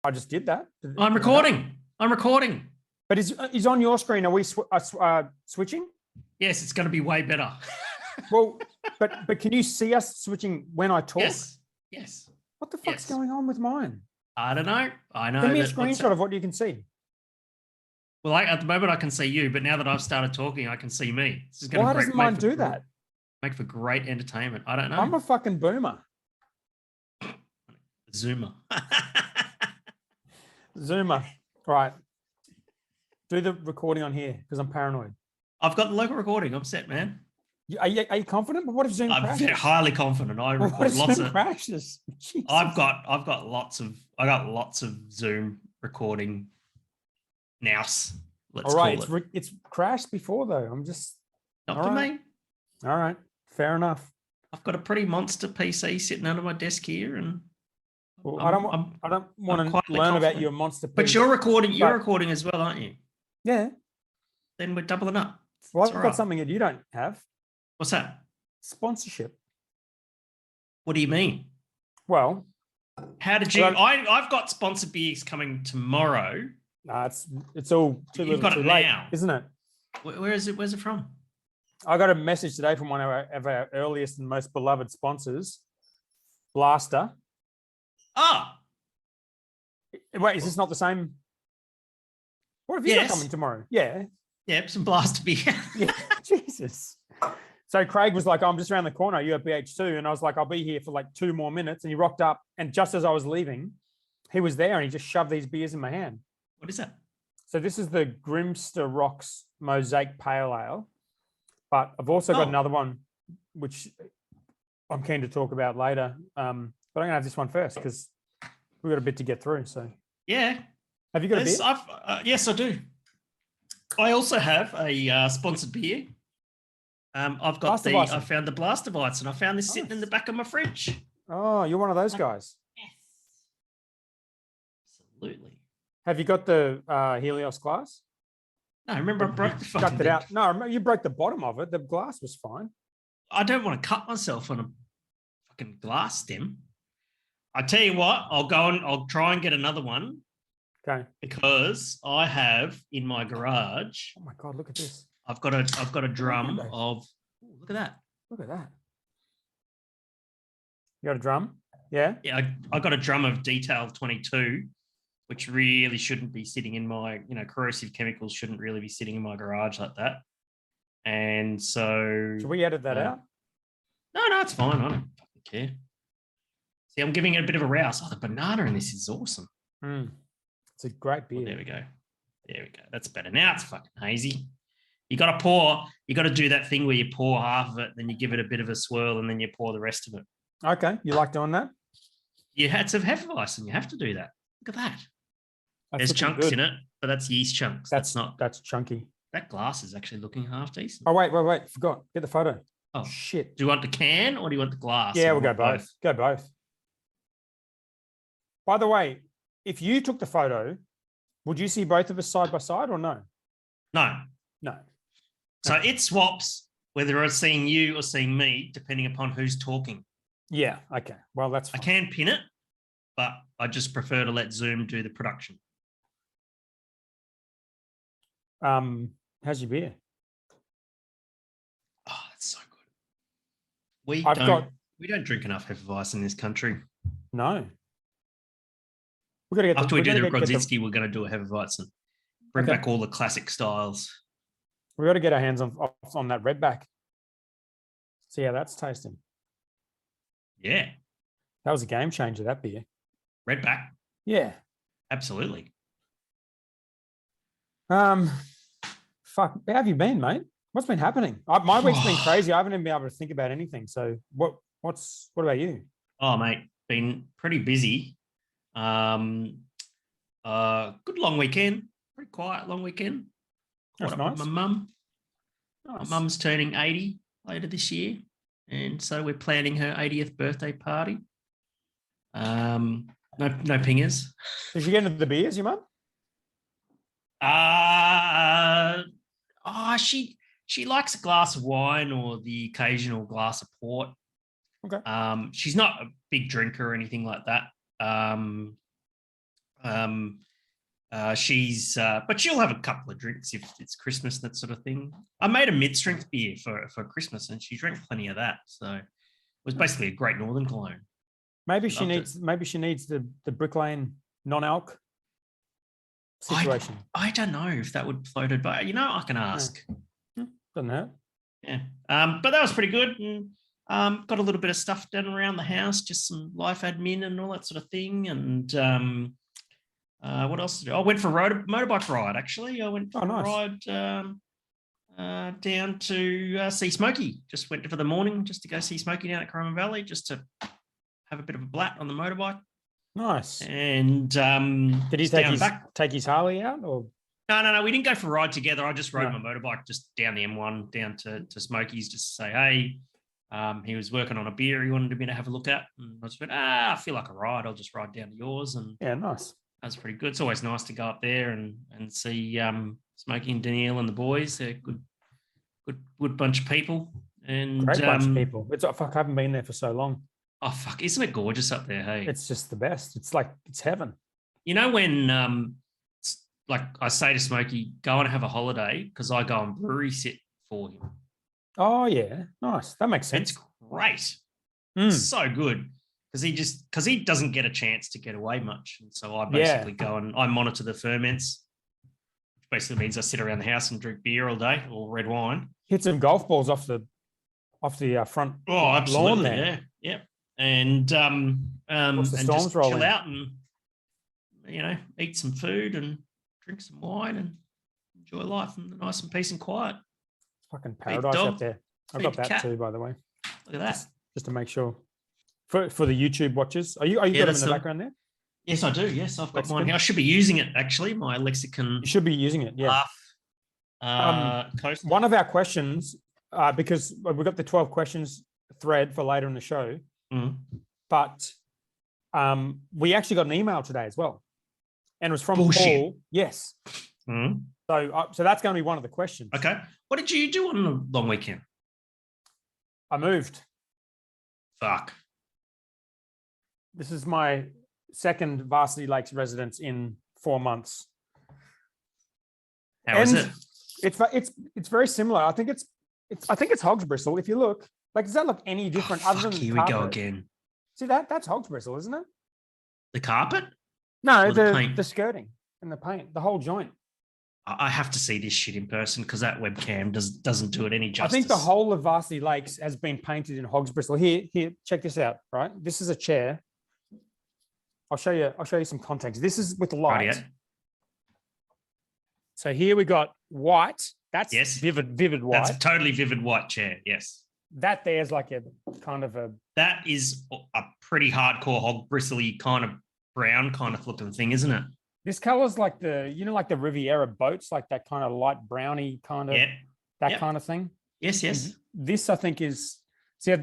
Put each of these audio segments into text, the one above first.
I just did that. I'm recording. I'm recording. But is on your screen. Are we switching? Yes, it's going to be way better. Well, but can you see us switching when I talk? Yes. What the fuck's going on with mine? I don't know. I know. Send me a screenshot of what you can see. Well, at the moment I can see you, but now that I've started talking, I can see me. This is going Why doesn't mine do that? Make for great entertainment. I don't know. I'm a fucking boomer. Zoomer. Zoomer. Right. Do the recording on here because I'm paranoid. I've got the local recording. I'm set, man. Are you confident? But what if Zoom crashes? I'm highly confident. I record lots of crashes. Jesus. I got lots of Zoom recording nows. Let's call it. It's crashed before though. I'm just not for me. All right, fair enough. I've got a pretty monster PC sitting under my desk here, and well, I don't want to learn about your monster PC. But you're recording as well, aren't you? Yeah. Then we're doubling up. Well, I've got something that you don't have. What's that? Sponsorship. What do you mean? Well, how did you? I've got sponsored beers coming tomorrow. It's all too You've got it late, now, isn't it? Where is it? Where's it from? I got a message today from one of our earliest and most beloved sponsors, Blaster. Ah. Wait, is this not the same? What have you got coming tomorrow? Yeah. Yeah, some Blaster beer. Yeah, Jesus. So Craig was like, I'm just around the corner. You at BH2. And I was like, I'll be here for like 2 more minutes. And he rocked up. And just as I was leaving, he was there and he just shoved these beers in my hand. What is that? So this is the Grimster Rocks Mosaic Pale Ale. But I've also got another one, which I'm keen to talk about later. But I'm going to have this one first because we've got a bit to get through. So yeah. Have you got a beer? Yes, I do. I also have a sponsored beer. I found the Blaster Bites, and I found this sitting in the back of my fridge. Oh, you're one of those guys. Yes. Absolutely. Have you got the Helios glass? No, remember I broke the fucking thing. Out. No, remember you broke the bottom of it. The glass was fine. I don't want to cut myself on a fucking glass stem. I tell you what, I'll try and get another one. Okay. Because I have in my garage. Oh my God, look at this. I've got a drum of. Oh, look at that. Look at that. You got a drum? Yeah. Yeah, I got a drum of Detail 22, which really shouldn't be sitting in my, corrosive chemicals shouldn't really be sitting in my garage like that. And so. Should we edit that out? No, it's fine. I don't fucking care. See, I'm giving it a bit of a rouse. Oh, the banana in this is awesome. It's a great beer. Well, there we go. That's better. Now it's fucking hazy. You got to pour. You got to do that thing where you pour half of it, then you give it a bit of a swirl, and then you pour the rest of it. Okay. You like doing that? You had some Hefeweizen. You have to do that. Look at that. There's chunks in it, but that's yeast chunks. That's chunky. That glass is actually looking half decent. Oh, wait. Forgot. Get the photo. Oh, shit. Do you want the can or do you want the glass? Yeah, we'll go both. Go both. By the way, if you took the photo, would you see both of us side by side or no? No. So it swaps whether I'm seeing you or seeing me, depending upon who's talking. Yeah. Okay. Well, that's fine. I can pin it, but I just prefer to let Zoom do the production. How's your beer? Oh, that's so good. We don't drink enough Hefeweizen in this country. No. We got to get after we do the Grodzinski, we're going to do a Hefeweizen. Bring back all the classic styles. We got to get our hands on that redback. See how that's tasting. Yeah. That was a game changer, that beer. Redback? Yeah. Absolutely. Fuck. How have you been, mate? What's been happening? My week's been crazy. I haven't even been able to think about anything. So what about you? Oh, mate, been pretty busy. Good long weekend. Pretty quiet long weekend. That's nice. With my mum. Nice. My mum's turning 80 later this year. And so we're planning her 80th birthday party. No pingers. Did you get into the beers, your mum? She likes a glass of wine or the occasional glass of port. Okay. She's not a big drinker or anything like that. But she'll have a couple of drinks if it's Christmas, that sort of thing. I made a mid-strength beer for Christmas, and she drank plenty of that. So it was basically a Great Northern clone. Maybe she needs the Brick Lane non-alc situation. I don't know if that would float it, but I can ask. Doesn't hurt. Yeah. But that was pretty good. And got a little bit of stuff done around the house, just some life admin and all that sort of thing. And what else did I do? I went for a motorbike ride, actually. I went for a ride down to see Smokey. Just went for the morning just to go see Smokey down at Coromon Valley, just to have a bit of a blat on the motorbike. Nice. And did he take his Harley out? Or no, we didn't go for a ride together. I just rode my motorbike just down the M1 down to Smokey's just to say, hey. He was working on a beer he wanted me to have a look at. And I just went, I feel like a ride. I'll just ride down to yours. And yeah, nice. That's pretty good. It's always nice to go up there and see Smokey and Danielle and the boys. They're good bunch of people. And great bunch of people. It's I haven't been there for so long. Oh fuck! Isn't it gorgeous up there? Hey, it's just the best. It's like it's heaven. When like I say to Smokey, go and have a holiday because I go and brewery sit for him. Oh yeah, nice. That makes sense. It's great. It's so good. Because he doesn't get a chance to get away much. And so I basically go and I monitor the ferments, which basically means I sit around the house and drink beer all day or red wine. Hit some golf balls off the front lawn there. Yeah. And just chill out and eat some food and drink some wine and enjoy life and nice and peace and quiet. It's fucking paradise up there. I've got that too, by the way. Look at that. Just to make sure. For the YouTube watchers, are you got them in the background there? Yes, I do. Yes, I've got mine here. I should be using it actually. My lexicon. You should be using it. Yeah. One of our questions, because we've got the 12 questions thread for later in the show, but we actually got an email today as well, and it was from Paul. Yes. So that's going to be one of the questions. Okay. What did you do on the long weekend? I moved. Fuck. This is my second Varsity Lakes residence in 4 months. How is it? It's very similar. I think it's Hog's Bristle. If you look, does that look any different other than here carpet? We go again. See that's Hog's Bristle, isn't it? The carpet? No, the skirting and the paint, the whole joint. I have to see this shit in person because that webcam doesn't do it any justice. I think the whole of Varsity Lakes has been painted in Hog's Bristle. Here, check this out. Right, this is a chair. I'll show you some context. This is with light. Right, yeah. So here we got white. That's vivid white. That's a totally vivid white chair. Yes. That there's like a kind of a. That is a pretty hardcore Hog Bristly kind of brown kind of looking thing, isn't it? This color's like like the Riviera boats, like that kind of light browny kind of kind of thing. Yes. And this I think is I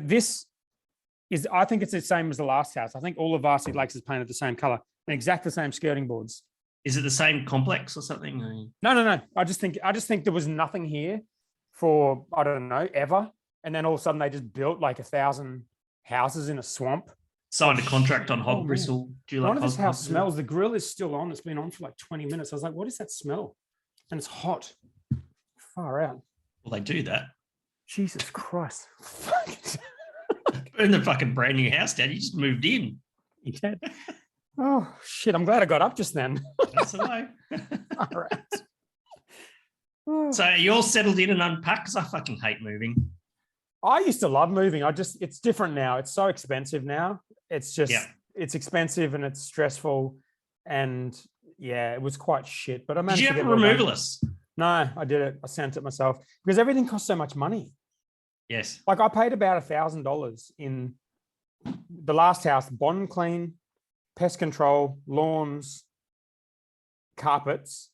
think it's the same as the last house. I think all of Varsity Lakes is painted the same color and exactly the same skirting boards. Is it the same complex or something? No. I just think there was nothing here for, I don't know, ever. And then all of a sudden they just built like 1,000 houses in a swamp. Signed a contract on Hog Bristle. One of this house smells. The grill is still on. It's been on for like 20 minutes. I was like, what is that smell? And it's hot. Far out. Well, they do that. Jesus Christ. In the fucking brand new house, Dad. You just moved in. You did. Oh, shit. I'm glad I got up just then. That's the way. All right. So you all settled in and unpacked? Because I fucking hate moving. I used to love moving. It's different now. It's so expensive now. It's just, it's expensive and it's stressful. And yeah, it was quite shit. But I managed to get a removalist? No, I did it. I sent it myself because everything costs so much money. Yes. Like I paid about $1,000 in the last house, bond clean, pest control, lawns, carpets,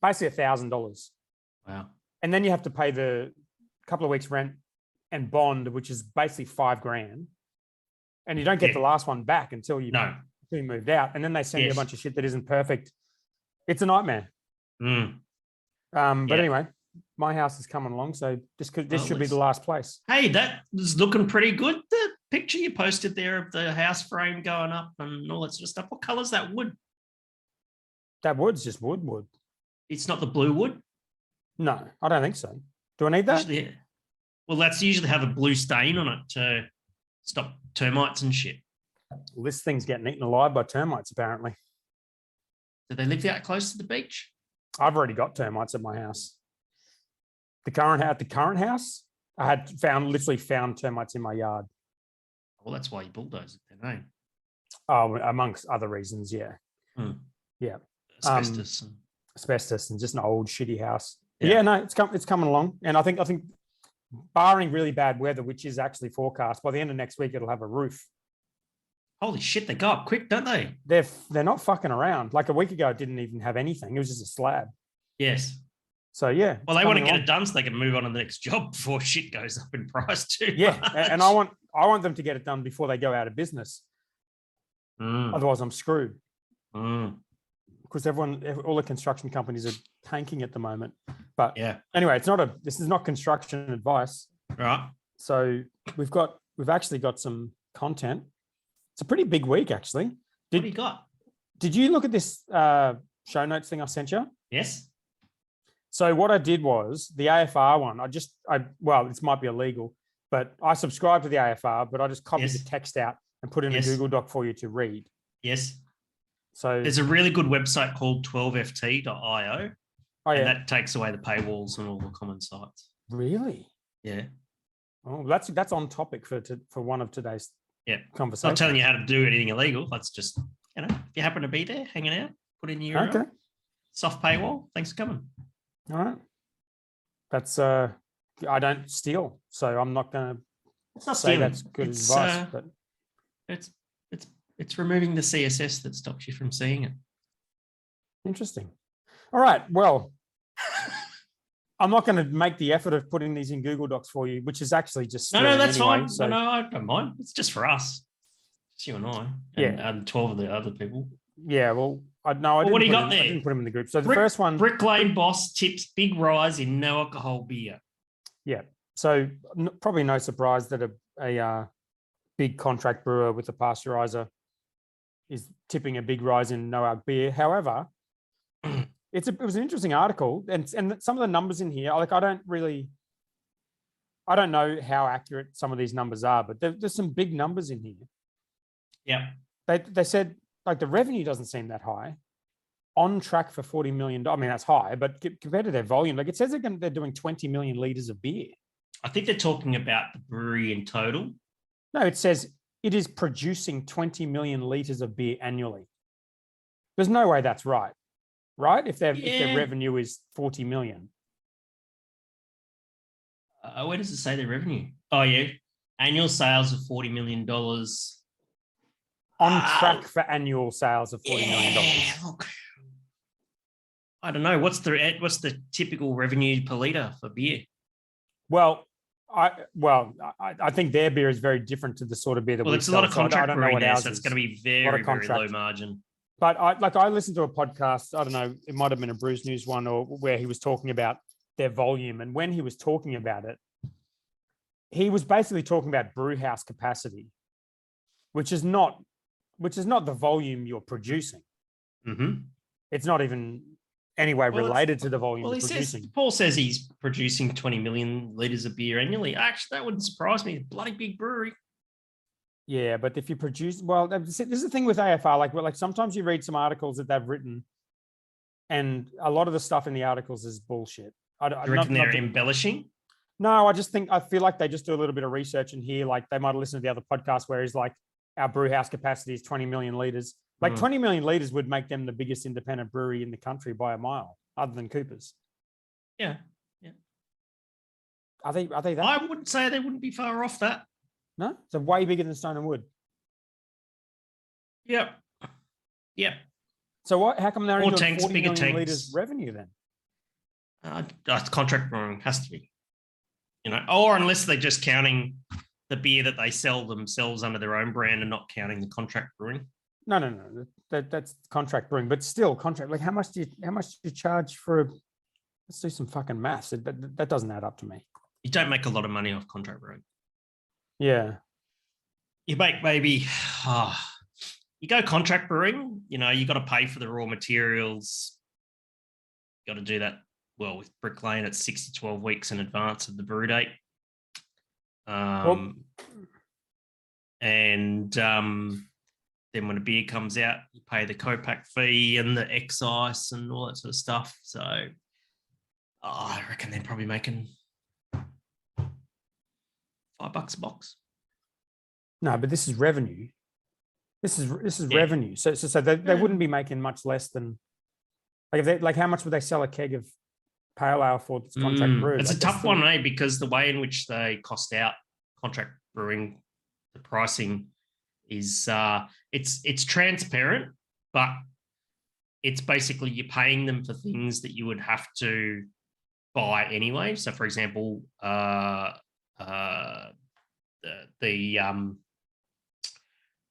basically $1,000. Wow. And then you have to pay the couple of weeks rent and bond, which is basically $5,000. And you don't get the last one back until you moved out. And then they send you a bunch of shit that isn't perfect. It's a nightmare. But anyway, my house is coming along. So this should be the last place. Hey, that is looking pretty good. The picture you posted there of the house frame going up and all that sort of stuff. What color is that wood? That wood's just wood. It's not the blue wood. No, I don't think so. Do I need that? Usually, well, that's usually have a blue stain on it to stop termites and shit. Well, this thing's getting eaten alive by termites, apparently. Do they live out close to the beach? I've already got termites at my house. At the current house, I had literally found termites in my yard. Well, that's why you bulldoze it then, eh? Oh, amongst other reasons, yeah. Yeah. Asbestos and just an old shitty house. Yeah, no, it's coming along. And I think barring really bad weather, which is actually forecast, by the end of next week, it'll have a roof. Holy shit, they go up quick, don't they? They're not fucking around. Like a week ago, it didn't even have anything. It was just a slab. Yes. So yeah. Well, they want to get it done so they can move on to the next job before shit goes up in price too. Yeah, and I want them to get it done before they go out of business. Otherwise, I'm screwed. Because all the construction companies are tanking at the moment. But yeah. Anyway, this is not construction advice. Right. So we've actually got some content. It's a pretty big week, actually. What do you got? Did you look at this show notes thing I sent you? Yes. So what I did was the AFR one. This might be illegal, but I subscribed to the AFR, but I just copied the text out and put it in a Google Doc for you to read. Yes. So there's a really good website called 12ft.io. Oh, yeah. And that takes away the paywalls and all the common sites. Really? Yeah. Oh, that's on topic for one of today's conversations. Not telling you how to do anything illegal. That's just, if you happen to be there hanging out, put in your soft paywall. Thanks for coming. All right. That's I don't steal, so I'm not going to say that's good advice. But it's removing the CSS that stops you from seeing it. Interesting. All right. Well, I'm not going to make the effort of putting these in Google Docs for you, which is actually just no, that's anyway, fine. So. No, I don't mind. It's just for us. It's you and I, and 12 of the other people. Yeah. Well, I didn't. What do you got there? I didn't put them in the group. So the first one, Brick Lane Boss tips big rise in no alcohol beer. Yeah. So probably no surprise that a big contract brewer with a pasteurizer is tipping a big rise in no alc beer. However, it was an interesting article, and some of the numbers in here, like I don't know how accurate some of these numbers are, but there's some big numbers in here. Yeah. They said like the revenue doesn't seem that high. On track for $40 million. I mean, that's high, but compared to their volume, like it says they're doing 20 million liters of beer. I think they're talking about the brewery in total. No, it says it is producing 20 million liters of beer annually. There's no way that's right. If their revenue is 40 million. Where does it say their revenue? Oh, yeah. Annual sales of $40 million. On track for annual sales of $40 million. Look. I don't know. What's the typical revenue per litre for beer? Well, I think their beer is very different to the sort of beer that we sell. It's a lot of contract brewing there, so it's going to be very low margin. But I listened to a podcast, I don't know, it might have been a Brews News one, or where he was talking about their volume. And when he was talking about it, he was basically talking about brew house capacity, which is not the volume you're producing. Mm-hmm. It's not even anyway related to the volume you're producing. Paul says he's producing 20 million litres of beer annually. Actually, that wouldn't surprise me. Bloody big brewery. Yeah, but if you produce, this is the thing with AFR. Like sometimes you read some articles that they've written, and a lot of the stuff in the articles is bullshit. You reckon they're embellishing? No, I feel like they just do a little bit of research in here. Like they might have listened to the other podcast where he's like, our brew house capacity is 20 million litres. Like 20 million litres would make them the biggest independent brewery in the country by a mile, other than Cooper's. Yeah. Are they that? I wouldn't say they wouldn't be far off that. No? They're way bigger than Stone and Wood. Yep. So how come they're only doing tanks, 40 bigger million tanks. litres revenue then? It's contract brewing, has to be. Or unless they're just counting the beer that they sell themselves under their own brand and not counting the contract brewing. No. That's contract brewing, but still contract. Like how much do you charge for? Let's do some fucking maths. That doesn't add up to me. You don't make a lot of money off contract brewing. Yeah. You make maybe, you go contract brewing, you got to pay for the raw materials. You got to do that. Well, with Brick Lane, it's 6 to 12 weeks in advance of the brew date. Then when a beer comes out, you pay the co-pack fee and the excise and all that sort of stuff. So I reckon they're probably making $5 a box. No, but this is revenue. This is revenue. So they wouldn't be making much less than like how much would they sell a keg of pale ale for this contract brew? It's like a tough one, because the way in which they cost out contract brewing, the pricing is it's transparent, but it's basically you're paying them for things that you would have to buy anyway. So, for example, you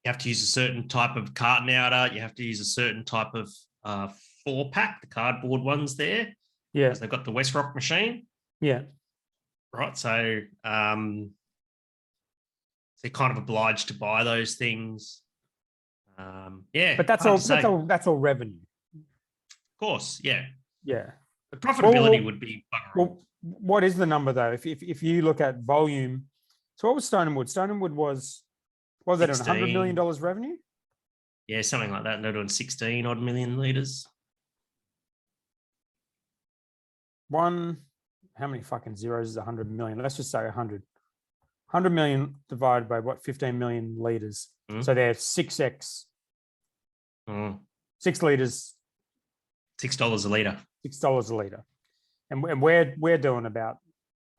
have to use a certain type of carton outer. You have to use a certain type of 4-pack, the cardboard ones there. Yeah, because they've got the West Rock machine. Yeah, right. So they're kind of obliged to buy those things. but that's all revenue. Of course, yeah. The profitability would be. Well, what is the number though? If you look at volume, so what was Stone and Wood? Stone and Wood was that on $100 million revenue? Yeah, something like that. And they're doing 16 odd million liters. How many fucking zeros is 100 million? Let's just say 100. 100 million divided by what? 15 million liters. So they're 6x. 6 liters. $6 a liter. $6 a liter. And we're doing about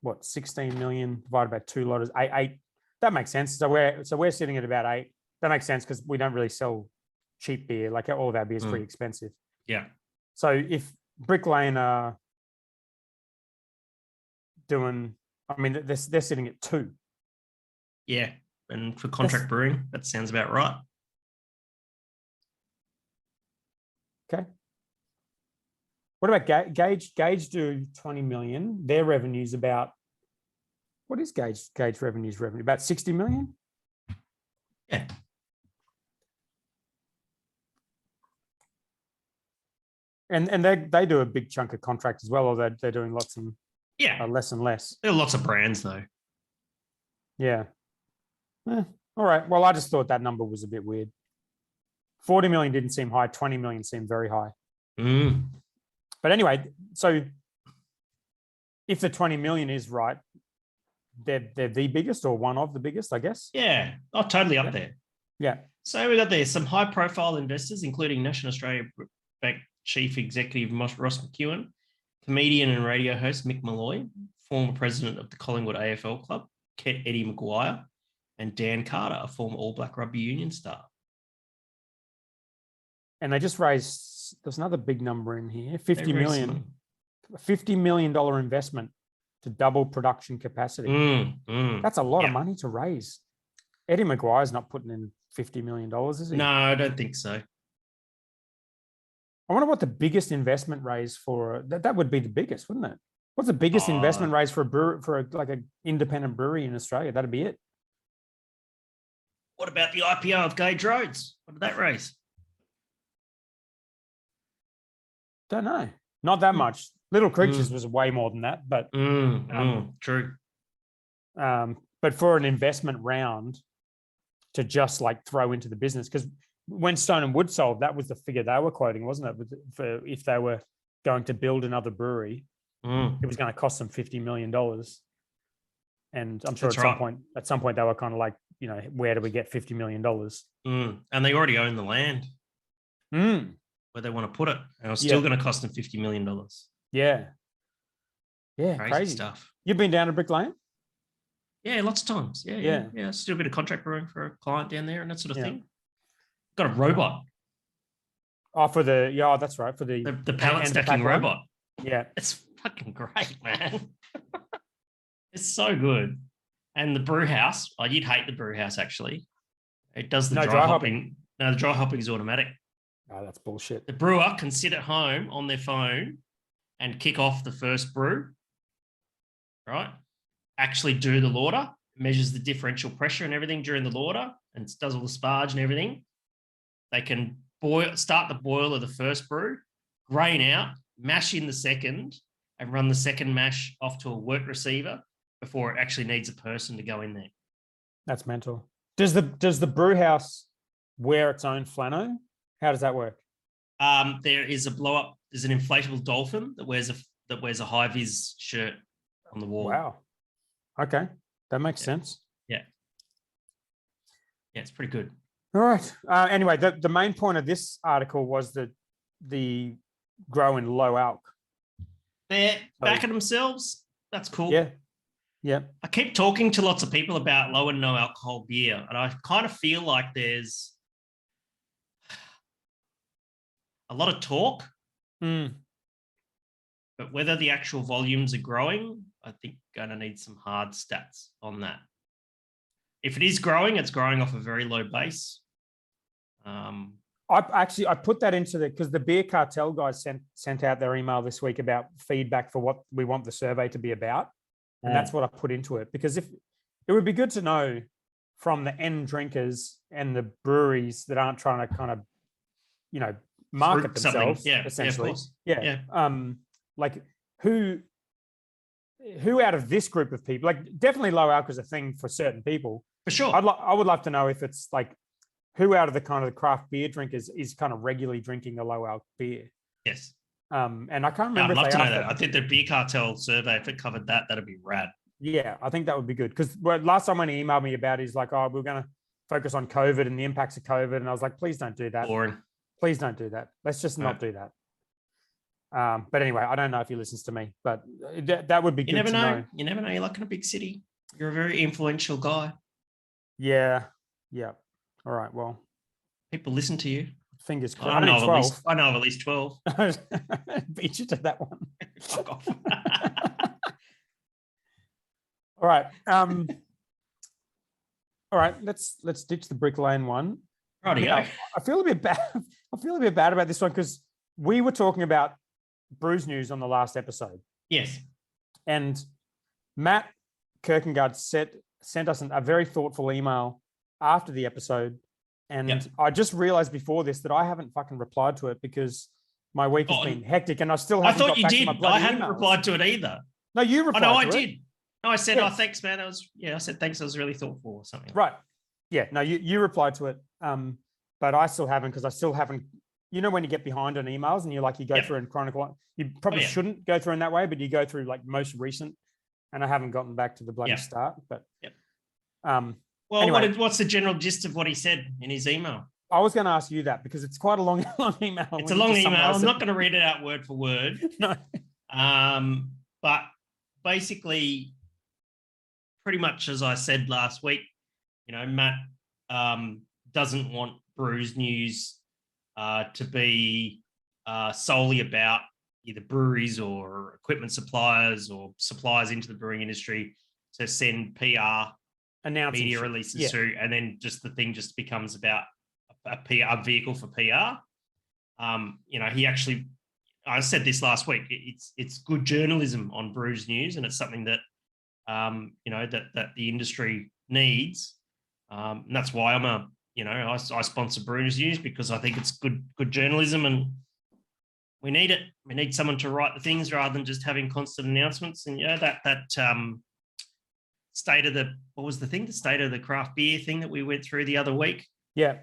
what, 16 million divided by 2 liters, 8. That makes sense. So we're sitting at about 8. That makes sense because we don't really sell cheap beer. Like all of our beer is pretty expensive. Yeah. So if Brick Lane are doing, I mean, they're sitting at 2. Yeah. And for contract brewing, that sounds about right. Okay. What about Gage? Gage do 20 million. Their revenue's about, what is Gage revenue's revenue? About 60 million? Yeah. And they do a big chunk of contract as well, or they're doing lots and less and less. There are lots of brands though. Yeah. All right. Well, I just thought that number was a bit weird. 40 million didn't seem high. 20 million seemed very high. But anyway, so if the 20 million is right, they're the biggest or one of the biggest, I guess. Yeah. Oh, totally up there. Yeah. So we got there some high-profile investors, including National Australia Bank Chief Executive Ross McEwen, comedian and radio host Mick Malloy, former president of the Collingwood AFL Club, Eddie Maguire, and Dan Carter, a former All Black Rugby Union star. And they just raised, there's another big number in here, 50 million. $50 million investment to double production capacity. That's a lot of money to raise. Eddie Maguire's not putting in $50 million, is he? No, I don't think so. I wonder what the biggest investment raise for, that would be the biggest, wouldn't it? What's the biggest investment raise for a brewery, like an independent brewery in Australia? That'd be it. What about the IPO of Gage Roads? What did that raise? Don't know. Not that much. Little Creatures was way more than that, but true. But for an investment round to just like throw into the business, because when Stone and Wood sold, that was the figure they were quoting, wasn't it? For if they were going to build another brewery, it was going to cost them $50 million. And I'm sure at some point they were kind of like, where do we get $50 million? And they already own the land where they want to put it. And it's still going to cost them $50 million. Yeah. Crazy stuff. You've been down to Brick Lane? Yeah, lots of times. Yeah. Still a bit of contract brewing for a client down there and that sort of thing. Got a robot. Oh, that's right. For the pallet stacking robot. Yeah. It's fucking great, man. It's so good. And the brew house, you'd hate the brew house actually. It does the dry hopping. No, the dry hopping is automatic. Oh, that's bullshit. The brewer can sit at home on their phone and kick off the first brew, right? Actually do the lauter, measures the differential pressure and everything during the lauter and does all the sparge and everything. they can start the boil of the first brew, grain out, mash in the second, and run the second mash off to a wort receiver before it actually needs a person to go in there. That's mental. Does the brew house wear its own flannel? How does that work? There is a blow up. There's an inflatable dolphin that wears a high vis shirt on the wall. Wow. Okay, that makes sense. Yeah, it's pretty good. All right. Anyway, the main point of this article was that the grow in low alc. They're backing themselves. That's cool. Yeah. I keep talking to lots of people about low and no alcohol beer, and I kind of feel like there's a lot of talk, but whether the actual volumes are growing, I think going to need some hard stats on that. If it is growing, it's growing off a very low base. I put that into because the beer cartel guys sent out their email this week about feedback for what we want the survey to be about. And that's what I put into it, because if it would be good to know from the end drinkers and the breweries that aren't trying to kind of, market themselves, essentially. Like who out of this group of people, like definitely low alcohol is a thing for certain people. For sure. I would love to know if it's like who out of the kind of the craft beer drinkers is kind of regularly drinking a low alcohol beer. Yes. And I can't remember. I'd love to know that. I think the beer cartel survey, if it covered that, that'd be rad. Yeah, I think that would be good. Because last time when he emailed me about it, he's like, oh, we're going to focus on COVID and the impacts of COVID. And I was like, please don't do that. Boring. Please don't do that. Let's just not do that. But anyway, I don't know if he listens to me, but that would be good to know. You never know. You're like in a big city. You're a very influential guy. Yeah. All right. Well, people listen to you. Fingers crossed. I know of at least 12. Beat you to that one. Fuck off. All right. All right. Let's ditch the Brick Lane one. Rightio. I feel a bit bad. I feel a bit bad about this one because we were talking about Brews News on the last episode. Yes. And Matt Kirkengard sent us a very thoughtful email after the episode. And I just realized before this that I haven't fucking replied to it because my week has been hectic and I still haven't got back to my bloody I hadn't emails. replied to it either. No, you replied I to did. it. No, I said, thanks, man. I said, thanks. That was really thoughtful or something. Right. Yeah. No, you replied to it. But I still haven't because I still haven't, when you get behind on emails and you go through and chronicle, you probably shouldn't go through in that way, but you go through like most recent and I haven't gotten back to the bloody start, but well, anyway, what's the general gist of what he said in his email? I was going to ask you that because it's quite a long email. It's a long email. I'm not going to read it out word for word. No. But basically, pretty much as I said last week, Matt doesn't want Brews News to be solely about either breweries or equipment suppliers or suppliers into the brewing industry to send PR media releases through, and then the thing becomes about a PR vehicle for PR. He actually, I said this last week, it's good journalism on Brews News, and it's something that that the industry needs. And that's why I sponsor Brews News because I think it's good journalism and we need it. We need someone to write the things rather than just having constant announcements. And that state of the state of the craft beer thing that we went through the other week. Yeah.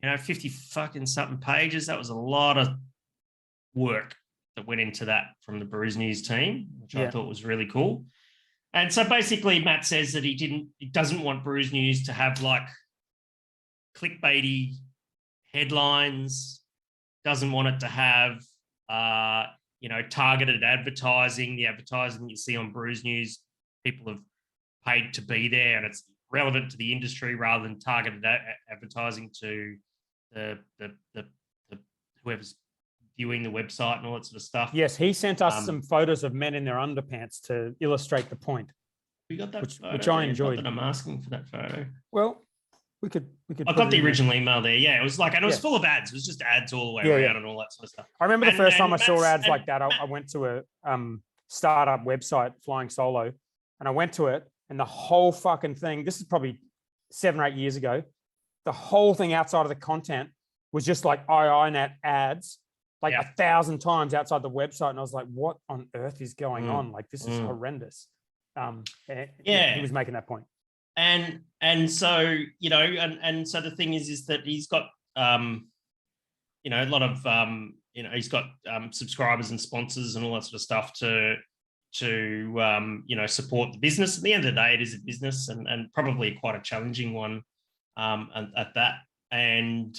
50 fucking something pages. That was a lot of work that went into that from the Brews News team, which I thought was really cool. And so basically Matt says that he doesn't want Brews News to have like clickbaity headlines, doesn't want it to have, targeted advertising. The advertising you see on Brews News, people have paid to be there and it's relevant to the industry rather than targeted advertising to the whoever's viewing the website and all that sort of stuff. Yes, he sent us some photos of men in their underpants to illustrate the point. We got that which I enjoyed. Not that I'm asking for that photo. Well, we could. I got the original email there. Yeah, it was like, and it was full of ads. It was just ads all the way around and all that sort of stuff. I remember the first time I saw ads like that. I went to a startup website, Flying Solo, and I went to it, and the whole fucking thing. This is probably 7 or 8 years ago. The whole thing outside of the content was just like IINet ads, like Yeah. 1,000 times outside the website. And I was like, what on earth is going on? Like, this is horrendous. He was making that point. And so, you know, and so the thing is that he's got, you know, a lot of, you know, he's got subscribers and sponsors and all that sort of stuff to you know, support the business. At the end of the day, it is a business, and probably quite a challenging one at that. And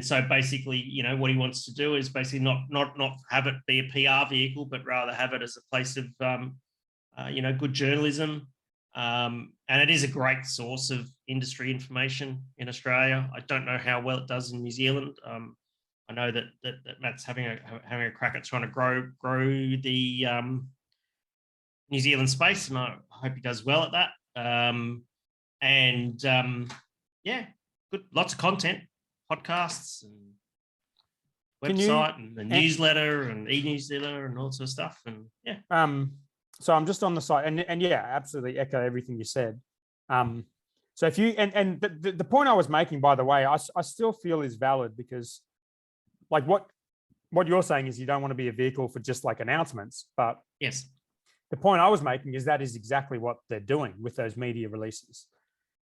so basically, you know, what he wants to do is basically not have it be a PR vehicle, but rather have it as a place of, you know, good journalism. And it is a great source of industry information in Australia. I don't know how well it does in New Zealand. I know that Matt's having a crack at trying to grow the New Zealand space, and I hope he does well at that. Yeah, good, lots of content, podcasts and website and the newsletter and e-newsletter and all sorts of stuff. And yeah. So I'm just on the site, and yeah, absolutely echo everything you said. So if you and the point I was making, by the way, I still feel is valid, because like what you're saying is you don't want to be a vehicle for just like announcements, but yes, the point I was making is that is exactly what they're doing with those media releases.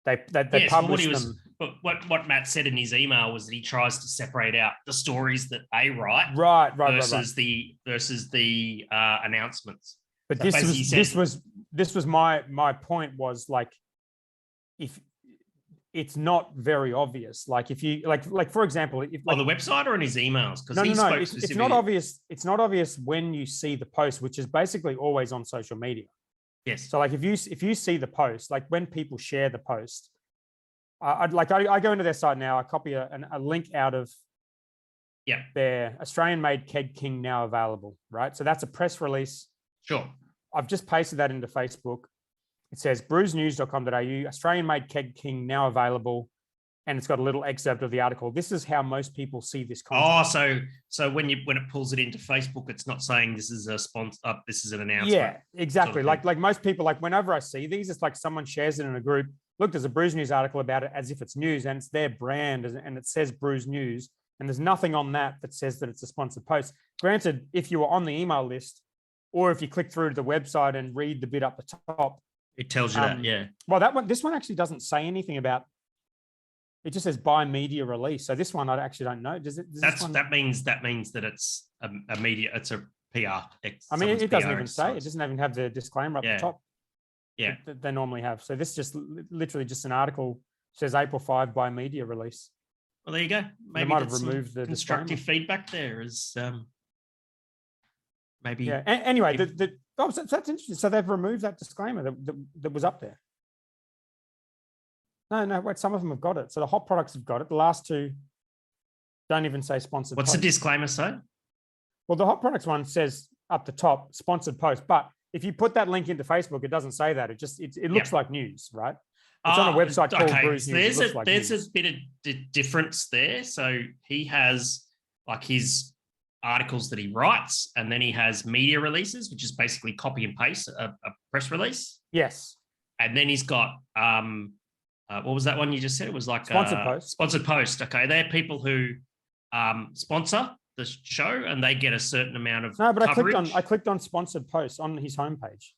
They yes, publish them. But what Matt said in his email was that he tries to separate out the stories that they write, right, versus the announcements. But so this was my point, was like, if it's not very obvious, like if you like for example, if like, on the website or in his emails, because no, it's not obvious. It's not obvious when you see the post, which is basically always on social media. Yes. So like if you see the post, like when people share the post, I go into their site now, I copy a link out of their Australian-made Keg King now available, right? So that's a press release. Sure. I've just pasted that into Facebook. It says brewsnews.com.au, Australian-made Keg King now available, and it's got a little excerpt of the article. This is how most people see this content. Oh, so when it pulls it into Facebook, it's not saying this is a sponsor, this is an announcement. Yeah, exactly. Sort of like most people, like whenever I see these, it's like someone shares it in a group. Look, there's a Brews News article about it as if it's news, and it's their brand, and it says Brews News, and there's nothing on that says that it's a sponsored post. Granted, if you were on the email list, or if you click through to the website and read the bit up the top, it tells you that, yeah. Well, this one actually doesn't say anything about. It just says by media release. So this one I actually don't know. That means that it's a media. It's a PR. I mean, it doesn't even say. It doesn't even have the disclaimer up the top. Yeah, that they normally have. So this just literally just an article says April 5 by media release. Well, there you go. Maybe they might have removed the constructive feedback there. Is maybe. Yeah. Anyway, so that's interesting. So they've removed that disclaimer that was up there. No, wait, some of them have got it. So the hot products have got it. The last two don't even say sponsored What's post. the disclaimer say? Well, the hot products one says up the top, sponsored post. But if you put that link into Facebook, it doesn't say that. It looks like news, right? It's on a website called Brews News. There's a bit of difference there. So he has like his articles that he writes, and then he has media releases, which is basically copy and paste a press release. Yes. And then he's got what was that one you just said? It was like sponsored post. Sponsored post. Okay, they're people who sponsor the show, and they get a certain amount of coverage. I clicked on sponsored post on his homepage.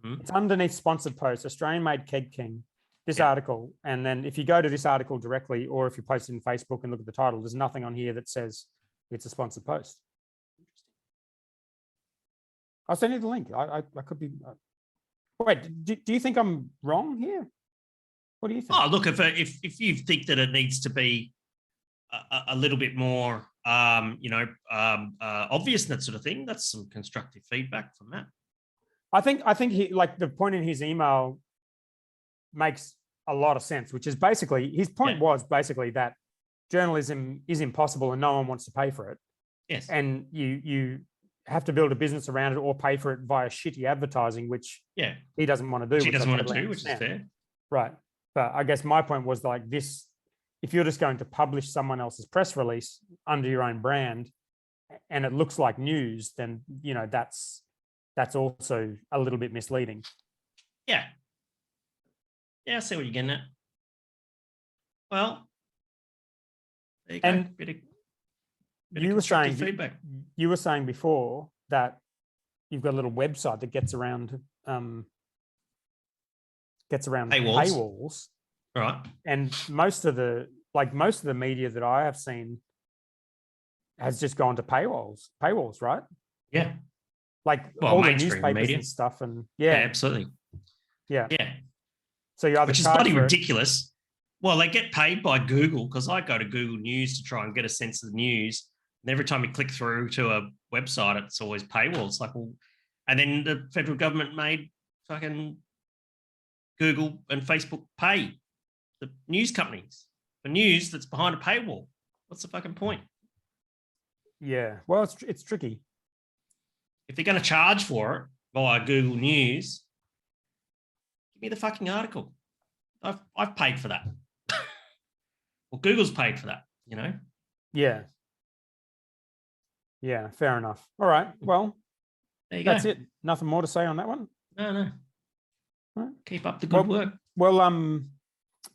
Mm-hmm. It's underneath sponsored post, Australian-made Keg King, this article, and then if you go to this article directly, or if you post it in Facebook and look at the title, there's nothing on here that says it's a sponsored post. I'll send you the link. I could be. Wait, do you think I'm wrong here? What do you think? Oh, look, if you think that it needs to be a little bit more, obvious and that sort of thing, that's some constructive feedback from that. I think he, like, the point in his email makes a lot of sense, which is basically his point was basically that journalism is impossible and no one wants to pay for it. Yes, and you have to build a business around it or pay for it via shitty advertising, which he doesn't want to do. He doesn't want to do, which is fair, right? But I guess my point was like this: if you're just going to publish someone else's press release under your own brand, and it looks like news, then that's also a little bit misleading. Yeah, I see what you're getting at. Well, There you go. And bit of you were saying constructive feedback. you were saying before that you've got a little website that gets around paywalls. Right. And most of the media that I have seen has just gone to paywalls, right? Yeah. Like Well, all the mainstream newspapers media. and stuff. And Yeah, absolutely. Yeah. Yeah. So you either Which is charge bloody for it- ridiculous. Well, they get paid by Google because I go to Google News to try and get a sense of the news. And every time you click through to a website, it's always paywall. It's like, well, and then the federal government made fucking Google and Facebook pay the news companies for news that's behind a paywall. What's the fucking point? Yeah. Well, it's tricky. If they're going to charge for it via Google News, give me the fucking article. I've paid for that. Well, Google's paid for that, you know? Yeah. Yeah, fair enough. All right. Well, There you that's go. it. Nothing more to say on that one. No. Right. Keep up the good work. Well,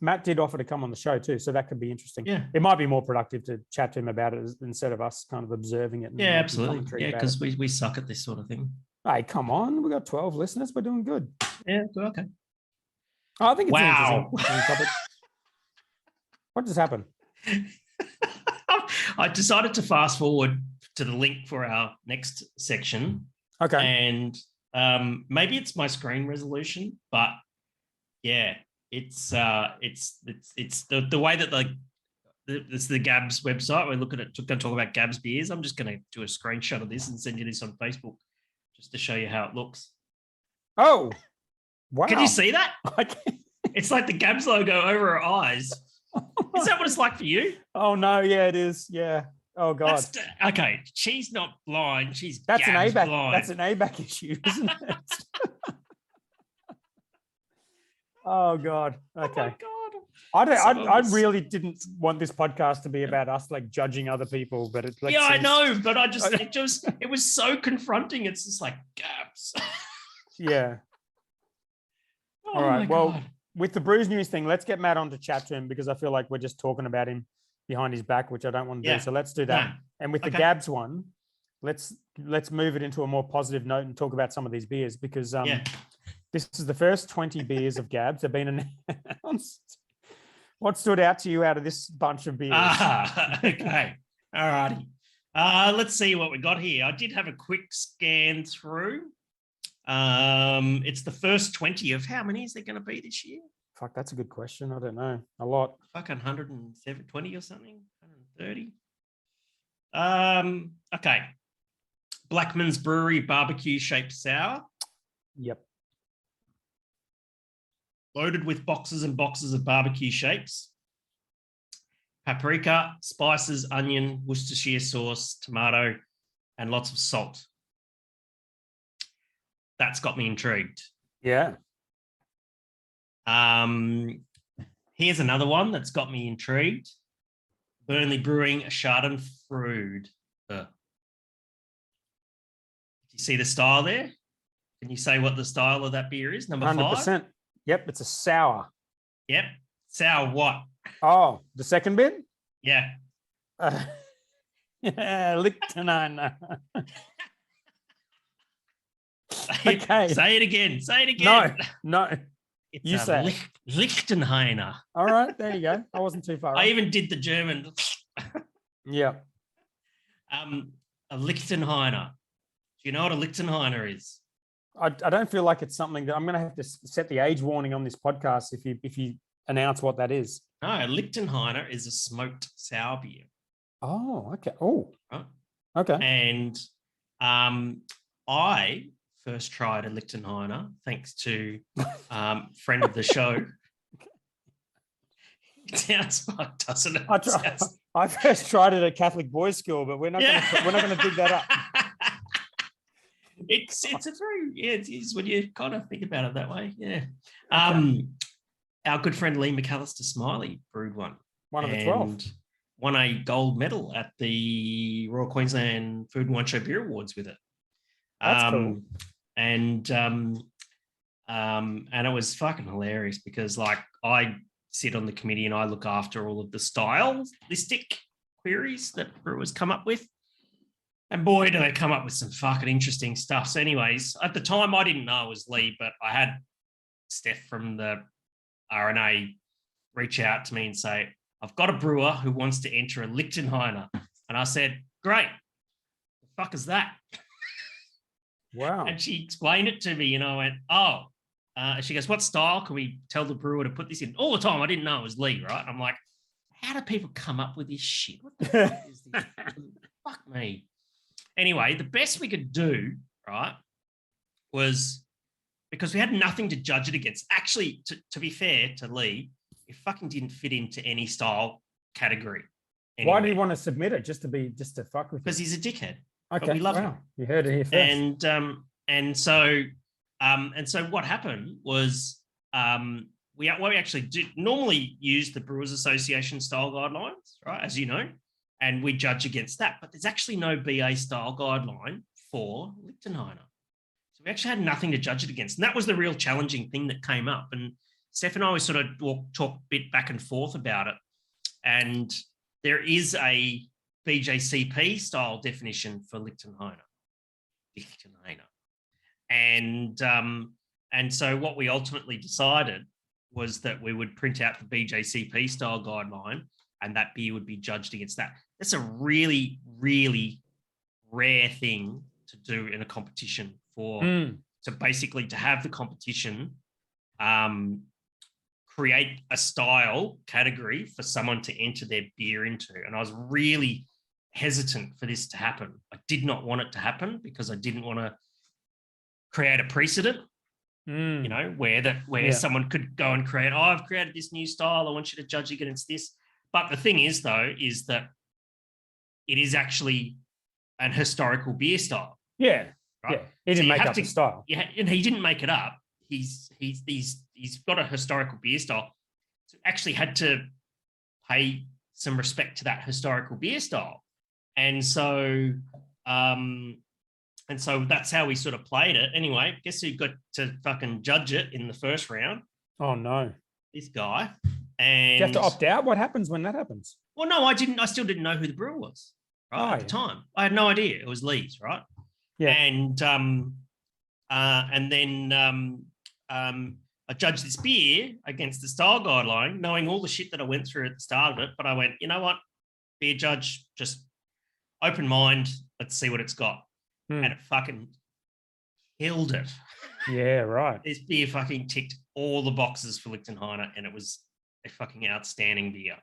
Matt did offer to come on the show too, so that could be interesting. Yeah. It might be more productive to chat to him about it instead of us kind of observing it. And Yeah, making absolutely. commentary Yeah, about because it. we suck at this sort of thing. Hey, come on. We got 12 listeners. We're doing good. Yeah, okay. Oh, I think it's Wow. an interesting topic. What just happened? I decided to fast forward to the link for our next section. Okay. And maybe it's my screen resolution, but yeah, it's the way that it's the GABS website. We're looking at going to talk about GABS beers. I'm just going to do a screenshot of this and send you this on Facebook just to show you how it looks. Oh, wow. Can you see that? I can't. It's like the GABS logo over her eyes. Is that what it's like for you? Oh, no. Yeah, it is. Yeah. Oh, God. Okay. She's not blind. She's That's an GABS ABAC. blind. That's an ABAC issue, isn't it? Oh, God. Okay. Oh, my God. I really didn't want this podcast to be about us like judging other people, but it like Yeah, I seems- know, but it was so confronting. It's just like GABS. Yeah. Oh, All right. my Well, God. with the Brews News thing, let's get Matt on to chat to him because I feel like we're just talking about him behind his back, which I don't want to Yeah. do. So let's do that. No. And with the Okay. GABS one, let's move it into a more positive note and talk about some of these beers because Yeah. this is the first 20 beers of GABS have been announced. What stood out to you out of this bunch of beers? Okay. All righty. Let's see what we got here. I did have a quick scan through. It's the first 20 of how many is there going to be this year? Fuck, that's a good question. I don't know. A lot. Fucking 120 or something? 130? Okay. Blackman's Brewery barbecue shaped sour, Yep. loaded with boxes and boxes of barbecue shapes. Paprika, spices, onion, Worcestershire sauce, tomato, and lots of salt. That's got me intrigued. Yeah. Here's another one that's got me intrigued. Burnley Brewing Schadenfreude. You see the style there? Can you say what the style of that beer is? Number 100%. 5? Yep. It's a sour. Yep. Sour what? Oh, the second bit? Yeah. Lichtenstein. Okay. Say it again. Say it again. No. It's You a say it. Lichtensteiner. All right. There you go. I wasn't too far. I off. even did the German. Yeah. A Lichtensteiner. Do you know what a Lichtensteiner is? I don't feel like it's something that I'm going to have to set the age warning on this podcast if you announce what that is. No, a Lichtensteiner is a smoked sour beer. Oh, okay. Oh, Right? okay. And I first tried a Lichtensteiner thanks to friend of the show. It sounds like, doesn't it? I first tried it at Catholic boys' school, but we're not going to dig that up. It's a very it is when you kind of think about it that way. Yeah. Okay. Our good friend Lee McAllister Smiley brewed one. One of the 12. And won a gold medal at the Royal Queensland Food and Wine Show Beer Awards with it. That's cool. And it was fucking hilarious because like I sit on the committee and I look after all of the stylistic queries that brewers come up with. And boy, do they come up with some fucking interesting stuff. So anyways, at the time, I didn't know it was Lee, but I had Steph from the RNA reach out to me and say, I've got a brewer who wants to enter a Lichtenheiner. And I said, great. The fuck is that? Wow. And she explained it to me, and I went, oh. She goes, what style can we tell the brewer to put this in? All the time, I didn't know it was Lee, right? I'm like, how do people come up with this shit? What the fuck is this? Fuck me. Anyway, the best we could do, right, was because we had nothing to judge it against. Actually, to be fair to Lee, it fucking didn't fit into any style category. Anyway. Why did he want to submit it? Just to fuck with? Because he's a dickhead. Okay, but we love him. You heard it here first. And so what happened was we actually do normally use the Brewers Association style guidelines, right? As you know, and we judge against that. But there's actually no BA style guideline for Lichtenheiner. So we actually had nothing to judge it against. And that was the real challenging thing that came up. And Steph and I always sort of talk a bit back and forth about it. And there is a BJCP style definition for Lichtenheiner. And so what we ultimately decided was that we would print out the BJCP style guideline, and that beer would be judged against that. That's a really, really rare thing to do in a competition so basically to have the competition create a style category for someone to enter their beer into. And I was really hesitant for this to happen. I did not want it to happen because I didn't want to create a precedent, you know, where someone could go and create, oh, I've created this new style, I want you to judge against this. But the thing is, though, is that it is actually an historical beer style. Yeah. Right? Yeah. He didn't make up the style. Yeah, and he didn't make it up. He's got a historical beer style. So actually had to pay some respect to that historical beer style. And so that's how we sort of played it. Anyway, guess who got to fucking judge it in the first round? Oh no. This guy. And do you have to opt out? What happens when that happens? Well, no, I didn't. I still didn't know who the brewer was, right? At the time. I had no idea. It was Lee's, right? Yeah. And then I judged this beer against the style guideline, knowing all the shit that I went through at the start of it. But I went, you know what? Beer judge, just open mind. Let's see what it's got. And it fucking killed it. Yeah, right. This beer fucking ticked all the boxes for Lichtenheiner, and it was a fucking outstanding beer.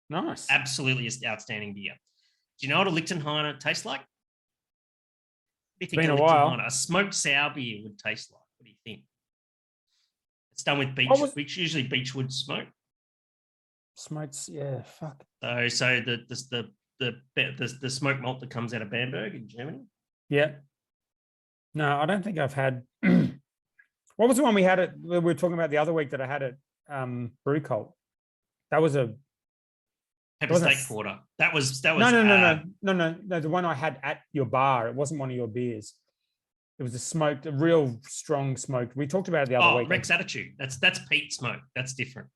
Nice. Absolutely outstanding beer. Do you know what a Lichtenheiner tastes like? It's been a while. A smoked sour beer would taste like. What do you think? It's done with beech, usually beechwood smoke. Smokes, yeah, fuck. So the smoke malt that comes out of Bamberg in Germany. Yeah. No, I don't think I've had. What was the one we had we were talking about the other week that I had at Brew Cult? That was a pepper steak porter. That was no. The one I had at your bar. It wasn't one of your beers. It was a real strong smoked. We talked about it the other week. Rex Attitude. That's peat smoke. That's different.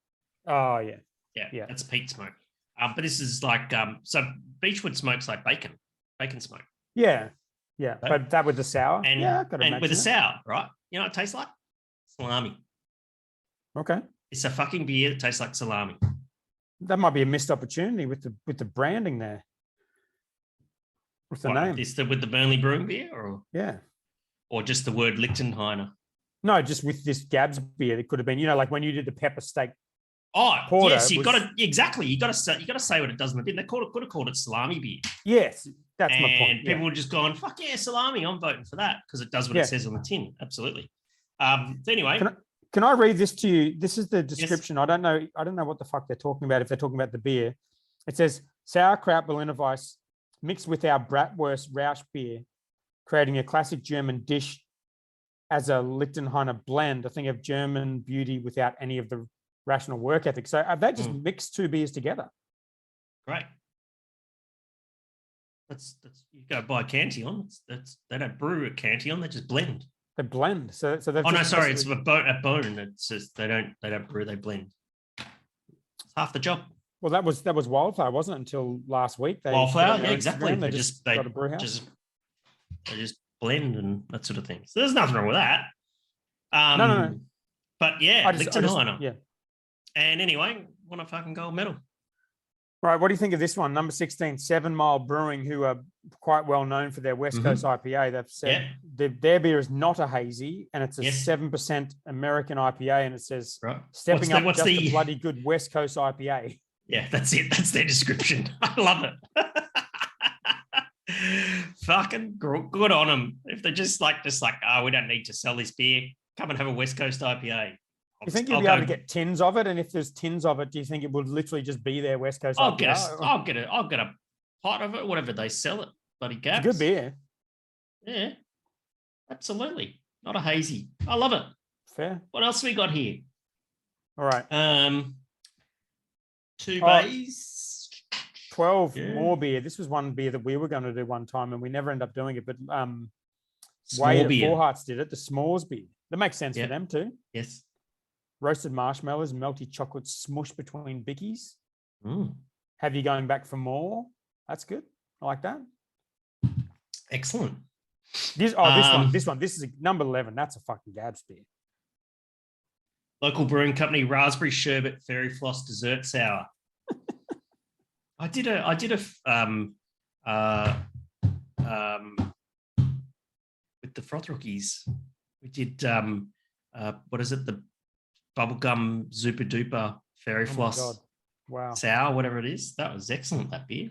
Oh yeah. Yeah. That's peat smoke. But this is like so beechwood smoke's like bacon smoke. Yeah. Yeah, but that with the sour. And, yeah, I've got to and with the sour, right? You know what it tastes like? Salami. Okay. It's a fucking beer that tastes like salami. That might be a missed opportunity with the branding there. What's the name? With the Burnley Brewing beer, or just the word Lichtenheiner? No, just with this GABS beer. It could have been, like when you did the pepper steak. Oh, porter, yes, you got to exactly. You got to say what it does in the bin. They could have called it salami beer. Yes, that's my point. And people were just going, "Fuck yeah, salami! I'm voting for that because it does what it says on the tin." Absolutely. So anyway, can I read this to you? This is the description. Yes. I don't know what the fuck they're talking about. If they're talking about the beer, it says sauerkraut Berliner Weiss mixed with our Bratwurst Rausch beer, creating a classic German dish as a Lichtenheiner blend. I think of German beauty without any of the rational work ethic. So they just mixed two beers together. Great. That's you go buy Cantillon. They don't brew at Cantillon. They just blend. They blend. So they've sorry, it's a bone. It's just they don't brew. They blend. It's half the job. Well, that was Wildflower, wasn't it? Until last week. They Wildflower, put it on yeah, their exactly. Instagram, They got a brew house. just blend and that sort of thing. So there's nothing wrong with that. No. But yeah, Lichtenheiner. Yeah. And anyway, won a fucking gold medal. Right. What do you think of this one? Number 16, 7 Mile Brewing, who are quite well known for their West Coast IPA. They've said their beer is not a hazy, and it's a 7% American IPA, and it says stepping up just a bloody good West Coast IPA. Yeah, that's it. That's their description. I love it. Fucking good on them. If they're just like, oh, we don't need to sell this beer. Come and have a West Coast IPA. You think you'll be able to get tins of it? And if there's tins of it, do you think it would literally just be their West Coast IPA? I'll get a pot of it, whatever they sell it. Bloody GABS. It's a good beer. Yeah, absolutely. Not a hazy. I love it. Fair. What else we got here? All right. 2 bays. 12 more beer. This was one beer that we were going to do one time, and we never end up doing it. But Wade at Four Hearts did it. The s'mores beer. That makes sense for them too. Yes. Roasted marshmallows, melty chocolate smushed between bickies. Have you going back for more? That's good. I like that. Excellent. This is number 11. That's a fucking GABS beer. Local brewing company, raspberry sherbet, fairy floss dessert sour. I did a with the froth rookies. We did what is it? The bubblegum super duper fairy floss. God. Wow. Sour, whatever it is. That was excellent, that beer.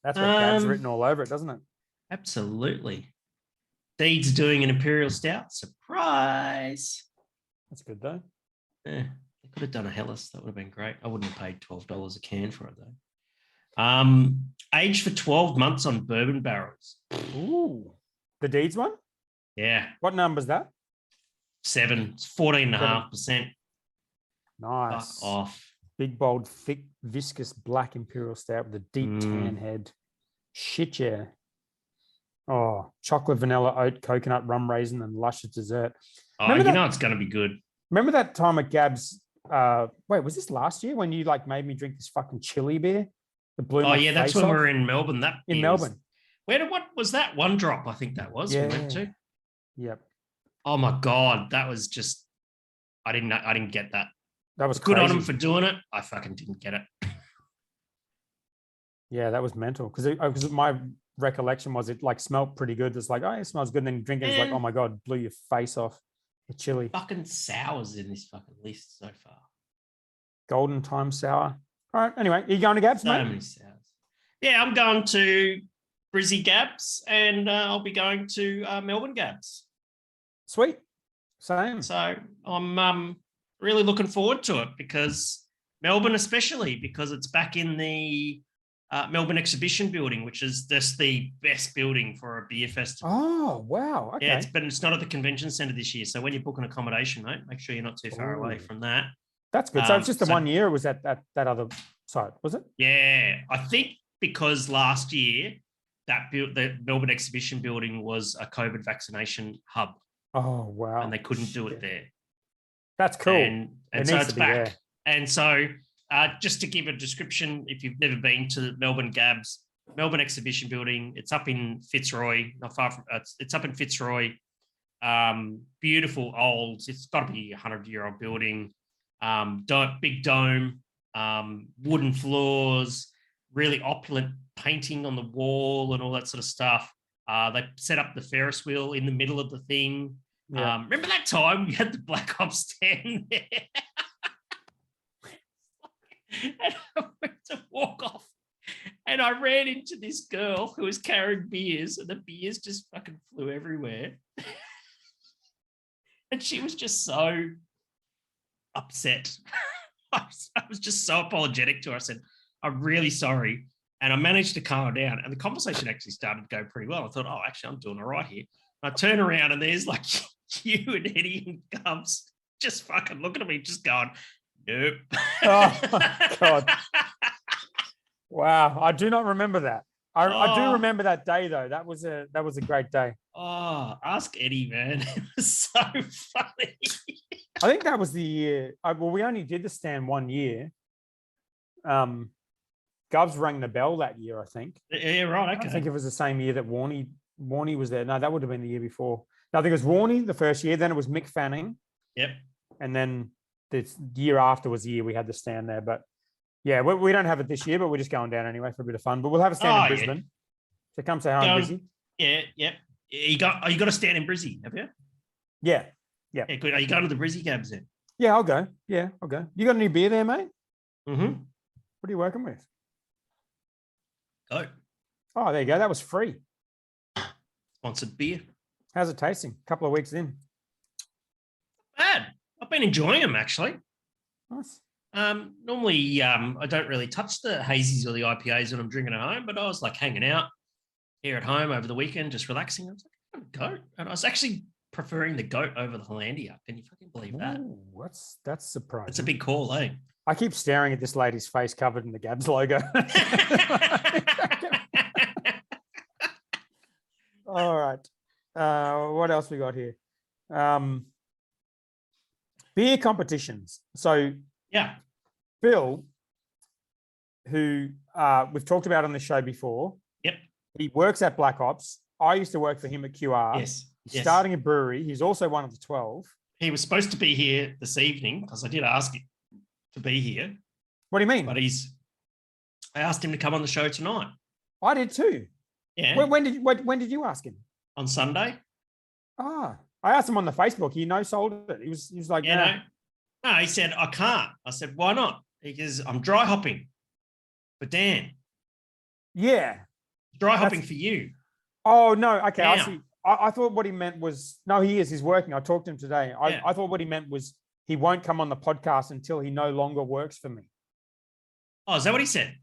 That's what GABS written all over it, doesn't it? Absolutely. Deed's doing an Imperial Stout. Surprise. That's good, though. Yeah, they could have done a Hellas. That would have been great. I wouldn't have paid $12 a can for it, though. Aged for 12 months on bourbon barrels. Ooh. The Deeds one? Yeah. What number's that? 7. It's 14.5%. Nice. Fuck off. Big, bold, thick, viscous black Imperial Stout with a deep tan head. Shit, yeah. Oh, chocolate, vanilla, oat, coconut, rum raisin, and luscious dessert. Oh, you know it's going to be good. Remember that time at GABS? Wait, was this last year when you made me drink this fucking chili beer? The blue. Oh yeah, that's when we were in Melbourne. In Melbourne. What was that? One Drop, I think that was. Yeah. We went to. Yep. Oh my God, that was just. I didn't get that. That was good crazy. on them for doing it. I fucking didn't get it. Yeah, that was mental because my recollection was it smelled pretty good. It's like, oh, it smells good. And then you drink it, it's like, oh my God, blew your face off. The chili. Fucking sours in this fucking list so far. Golden Time Sour. All right. Anyway, are you going to GABS, mate? So many sours. Yeah, I'm going to Brizzy GABS and I'll be going to Melbourne GABS. Sweet. Same. So I'm really looking forward to it because Melbourne, especially because it's back in the Melbourne Exhibition Building, which is just the best building for a beer festival. Oh, wow. Okay. Yeah, but it's not at the convention centre this year. So when you book an accommodation, mate, make sure you're not too far away from that. That's good. So it's just the 1 year. It was at that other site, was it? Yeah, I think because last year the Melbourne Exhibition Building was a COVID vaccination hub. Oh, wow. And they couldn't do it there. That's cool. And so it's back. There. And so just to give a description, if you've never been to Melbourne GABS, Melbourne Exhibition Building, it's up in Fitzroy, not far from, it's up in Fitzroy. Beautiful old, it's got to be a 100-year-old building. Big dome, wooden floors, really opulent painting on the wall and all that sort of stuff. They set up the Ferris wheel in the middle of the thing. Yeah. Remember that time we had the Black Ops stand there? And I went to walk off and I ran into this girl who was carrying beers and the beers just fucking flew everywhere. And she was just so upset. I was just so apologetic to her. I said, I'm really sorry. And I managed to calm her down. And the conversation actually started to go pretty well. I thought, oh, actually, I'm doing all right here. And I turn around and there's like you and Eddie and Gubs just fucking looking at me, just going, nope. Oh, my God. Wow. I do not remember that. I do remember that day, though. That was a great day. Oh, ask Eddie, man. It was so funny. I think that was the year. We only did the stand 1 year. GABS rang the bell that year, I think. Yeah, right. Okay. I think it was the same year that Warney was there. No, that would have been the year before. No, I think it was Warney the first year. Then it was Mick Fanning. Yep. And then the year after was the year we had the stand there. But yeah, we don't have it this year, but we're just going down anyway for a bit of fun. But we'll have a stand in Brisbane. Yeah. So come say hi in Brizzy. Yeah, yeah. You got a stand in Brizzy, have you? Yeah. Yeah, good. Are you going to the Brizzy Gabs then? Yeah, I'll go. Yeah, I'll go. You got a new beer there, mate? Mm-hmm. What are you working with? Go. Oh, there you go. That was free. Sponsored beer. How's it tasting? A couple of weeks in. Bad. I've been enjoying them actually. Nice. Normally, I don't really touch the hazies or the IPAs when I'm drinking at home, but I was like hanging out here at home over the weekend, just relaxing. I was like, goat, and I was actually preferring the goat over the Hollandia. Can you fucking believe that? Ooh, that's surprising. It's a big call, eh? I keep staring at this lady's face covered in the GABS logo. All right. What else we got here? Beer competitions. So yeah, Phil, who we've talked about on the show before. Yep. He works at Black Ops. I used to work for him at QR. Yes. He's starting a brewery. He's also one of the 12. He was supposed to be here this evening because I did ask him to be here. What do you mean? But I asked him to come on the show tonight. I did too. Yeah. When did you ask him? On Sunday. Ah, I asked him on the Facebook. He sold it. He was like, no. No, he said, I can't. I said, why not? He goes, I'm dry hopping for Dan. Yeah. Dry hopping for you. Oh, no. Okay. Now. I see. I thought what he meant was, no, he is. He's working. I talked to him today. I thought what he meant was he won't come on the podcast until he no longer works for me. Oh, is that what he said?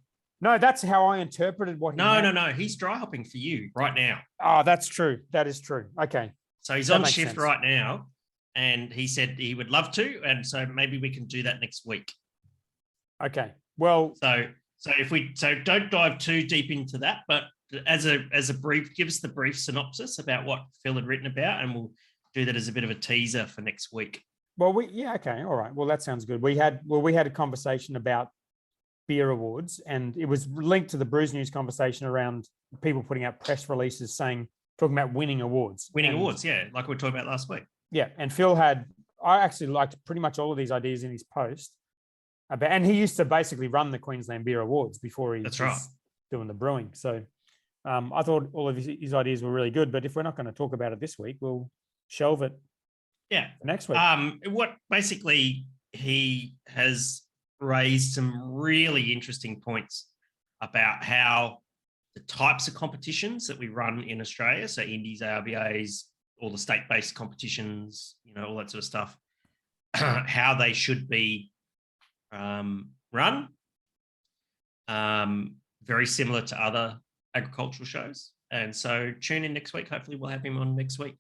No, that's how I interpreted what he meant. No. He's dry hopping for you right now. Oh, that's true. That is true. Okay. So he's on shift right now, and he said he would love to, and so maybe we can do that next week. Okay. Well, so don't dive too deep into that, but as a brief, give us the brief synopsis about what Phil had written about, and we'll do that as a bit of a teaser for next week. Well, okay, all right. Well, that sounds good. We had a conversation about beer awards, and it was linked to the Brews News conversation around people putting out press releases talking about winning awards. Yeah, like we were talking about last week. Yeah, and Phil I actually liked pretty much all of these ideas in his post. And he used to basically run the Queensland Beer Awards before he was doing the brewing. So I thought all of his ideas were really good, but if we're not going to talk about it this week, we'll shelve it. Yeah, next week. What basically he has raised some really interesting points about how the types of competitions that we run in Australia, so Indies, ARBAs, all the state-based competitions, all that sort of stuff, how they should be run. Very similar to other agricultural shows. And so tune in next week. Hopefully we'll have him on next week.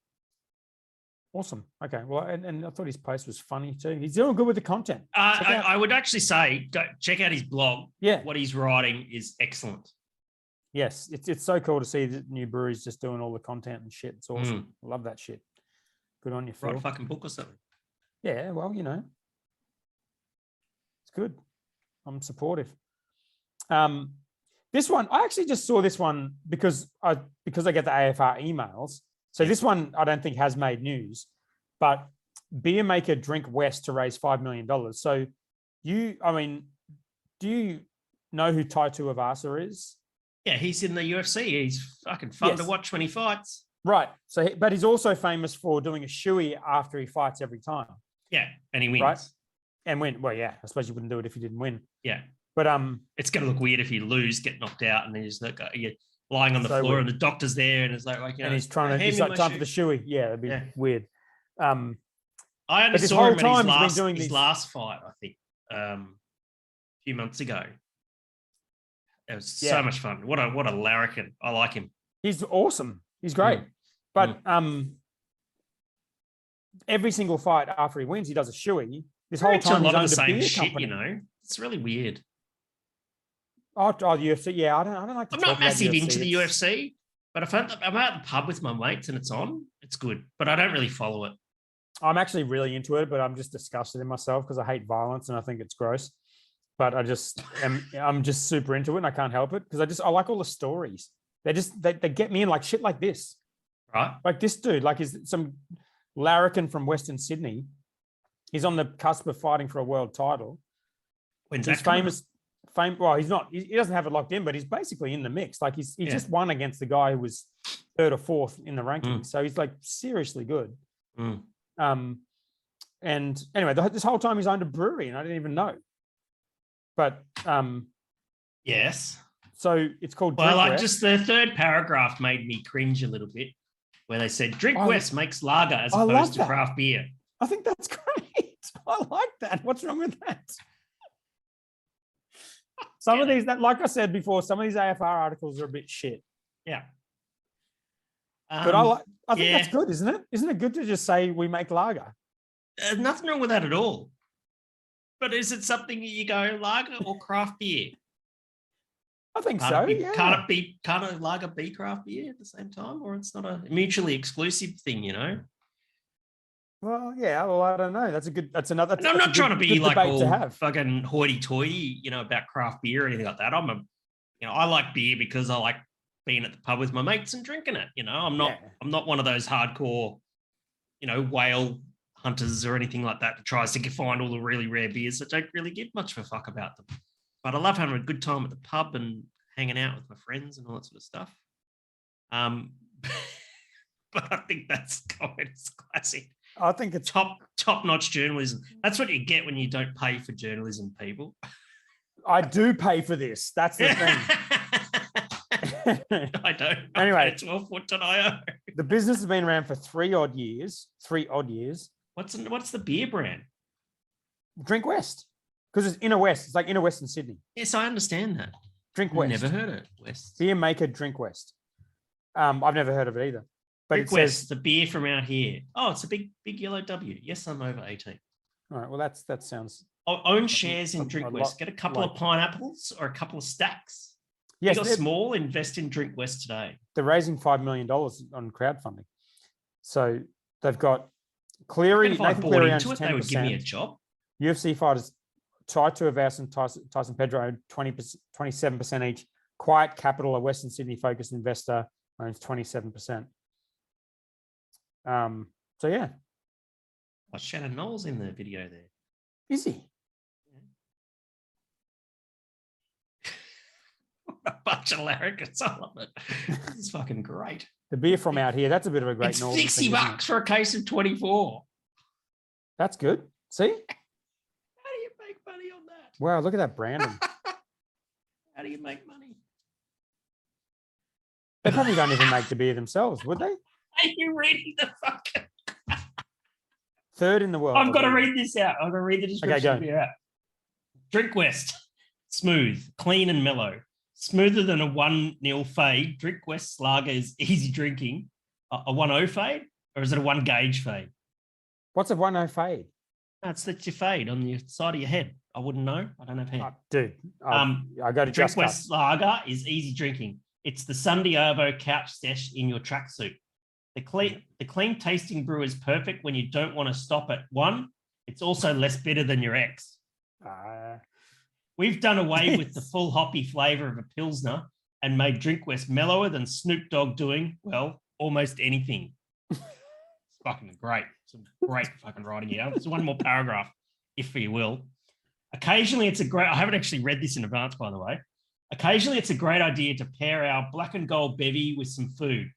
Awesome. Okay. Well, and I thought his post was funny too. He's doing good with the content. I would actually say check out his blog. Yeah. What he's writing is excellent. Yes. It's so cool to see the new breweries just doing all the content and shit. It's awesome. I love that shit. Good on you, Phil. Write a fucking book or something. Yeah. Well, it's good. I'm supportive. This one, I actually just saw this one because I get the AFR emails. So this one, I don't think has made news, but beer maker Drink West to raise $5 million. So do you know who Tuivasa is? Yeah, he's in the UFC. He's fucking fun to watch when he fights. Right. So, but he's also famous for doing a shoey after he fights every time. Yeah, and he wins. Right? And win. Well, yeah, I suppose you wouldn't do it if you didn't win. Yeah. But it's going to look weird if you lose, get knocked out, and then you're lying on the floor weird. And the doctor's there, and it's and he's trying to. It's like time for the shoey. Yeah, it'd be weird. I only saw him at his last fight, I think, a few months ago. It was so much fun. What a larrikin! I like him. He's awesome. He's great. But every single fight after he wins, he does a shoey. This whole time, a lot of the same shit. It's really weird. Oh, the UFC. Yeah, I don't like. I'm not massive into the UFC, but if I'm at the pub with my mates and it's on, it's good. But I don't really follow it. I'm actually really into it, but I'm just disgusted in myself because I hate violence and I think it's gross. but I'm just super into it and I can't help it because I like all the stories. They get me in like shit like this. Right. Like this dude, like is some larrikin from Western Sydney. He's on the cusp of fighting for a world title. When's He's that coming up? Well, he's not. He doesn't have it locked in, but he's basically in the mix. Like he just won against the guy who was third or fourth in the rankings. So he's like seriously good. And anyway, this whole time he's owned a brewery, and I didn't even know. But yes. So it's called. Well, like just the third paragraph made me cringe a little bit, where they said Drink West makes lager as opposed to craft beer. I think that's great. I like that. What's wrong with that? Some of these, like I said before, some of these AFR articles are a bit shit. Yeah. But I think that's good, isn't it? Isn't it good to just say we make lager? Nothing wrong with that at all. But is it something you go lager or craft beer? I think so. Yeah. Can't a lager be craft beer at the same time, or it's not a mutually exclusive thing, you know? Well, yeah. Well, I don't know. That's another. And I'm not trying to be like all fucking hoity-toity, about craft beer or anything like that. I like beer because I like being at the pub with my mates and drinking it. You know, I'm not one of those hardcore, whale hunters or anything like that tries to find all the really rare beers that don't really give much of a fuck about them. But I love having a good time at the pub and hanging out with my friends and all that sort of stuff. But I think that's Cohen's classic. I think it's top-notch journalism. That's what you get when you don't pay for journalism, people. I do pay for this. That's the thing. I don't. Anyway, 12foot.io. The business has been around for 3 odd years. What's the beer brand? Drink West. Because it's Inner West. It's like Inner West in Sydney. Yes, I understand that. Drink West. Never heard it. West. Beer maker Drink West. I've never heard of it either. But Drink West, the beer from out here. Oh, it's a big yellow W. Yes, I'm over 18. All right. Well, that sounds. Own shares in Drink West. Get a couple of pineapples or a couple of stacks. Yes, you're small. Invest in Drink West today. They're raising $5 million on crowdfunding. So they've got Cleary. If I bought into it, they would give me a job. UFC fighters Tuivasa and Tyson Pedro 27% each. Quiet Capital, a Western Sydney focused investor, owns 27%. So yeah. Shannon Knowles in the video there. Is he? A bunch of larrikins. I love it. This is fucking great. The beer from out here, that's a bit of a great it's $60 for a case of 24. That's good. See? How do you make money on that? Wow, look at that branding. How do you make money? They probably don't even make the beer themselves, would they? Are you reading the fucking... Third in the world. I've got to read this out. I've got to read the description. Okay, go. Drink West. Smooth, clean and mellow. Smoother than a 1-0 fade. Drink West lager is easy drinking. A 1-0 fade? Or is it a 1 gauge fade? What's a 1-0 fade? That's your fade on the side of your head. I wouldn't know. I don't have hair. Dude, I go to Drink West lager is easy drinking. It's the Sunday Arvo couch sesh in your tracksuit. The clean tasting brew is perfect when you don't want to stop at 1. It's also less bitter than your ex. We've done away with the full hoppy flavor of a Pilsner and made Drink West mellower than Snoop Dogg doing, well, almost anything. It's fucking great. Some great fucking writing here. There's one more paragraph, if you will. Occasionally, I haven't actually read this in advance, by the way. Occasionally, it's a great idea to pair our black and gold bevy with some food.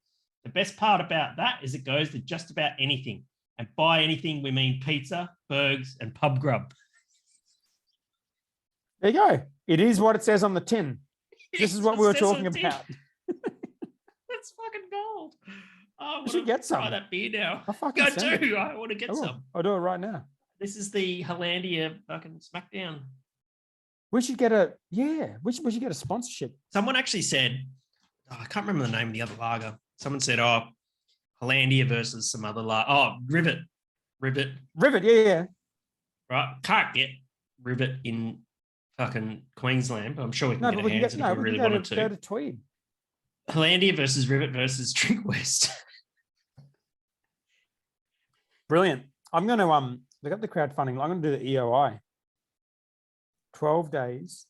The best part about that is it goes to just about anything. And by anything, we mean pizza, burgers, and pub grub. There you go. It is what it says on the tin. This is what we were talking about. That's fucking gold. I should get some. Try that beer now. I want to get some. I'll do it right now. This is the Hollandia fucking Smackdown. We should get a sponsorship. Someone actually said, I can't remember the name of the other lager. Someone said, Hollandia versus some other lager. Rivet. Yeah. Right. Can't get Rivet in fucking Queensland, but I'm sure we can get our hands if we really wanted to. Go to Tweed. Hollandia versus Rivet versus Drink West. Brilliant. I'm going to look up the crowdfunding. I'm going to do the EOI. 12 days.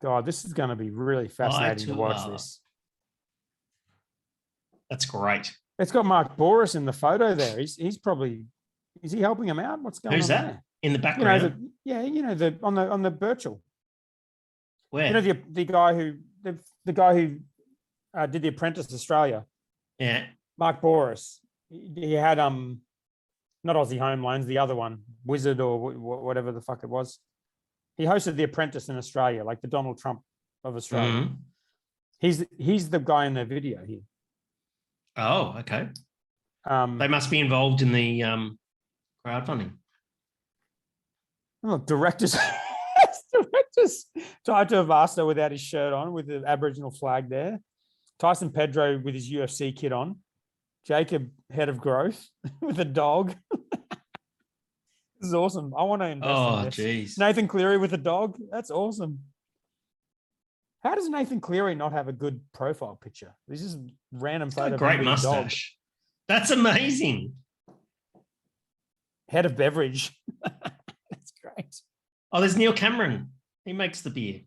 God, this is going to be really fascinating to watch this. That's great. It's got Mark Boris in the photo there. He's probably, is he helping him out? What's going Who's on that there? in the background? On the virtual. Where? You know, the guy who did The Apprentice Australia. Yeah. Mark Boris. He had not Aussie Home Loans, the other one, Wizard or whatever the fuck it was. He hosted The Apprentice in Australia, like the Donald Trump of Australia. Mm-hmm. He's the guy in the video here. Oh, okay. They must be involved in the crowdfunding. Look, directors Tuivasa without his shirt on, with the Aboriginal flag there. Tyson Pedro with his UFC kit on. Jacob, head of growth, with a dog. This is awesome. I want to invest in this. Geez. Nathan Cleary with a dog. That's awesome. How does Nathan Cleary not have a good profile picture? This is random photo. Great mustache. That's amazing. Head of beverage. That's great. Oh, there's Neil Cameron. He makes the beer.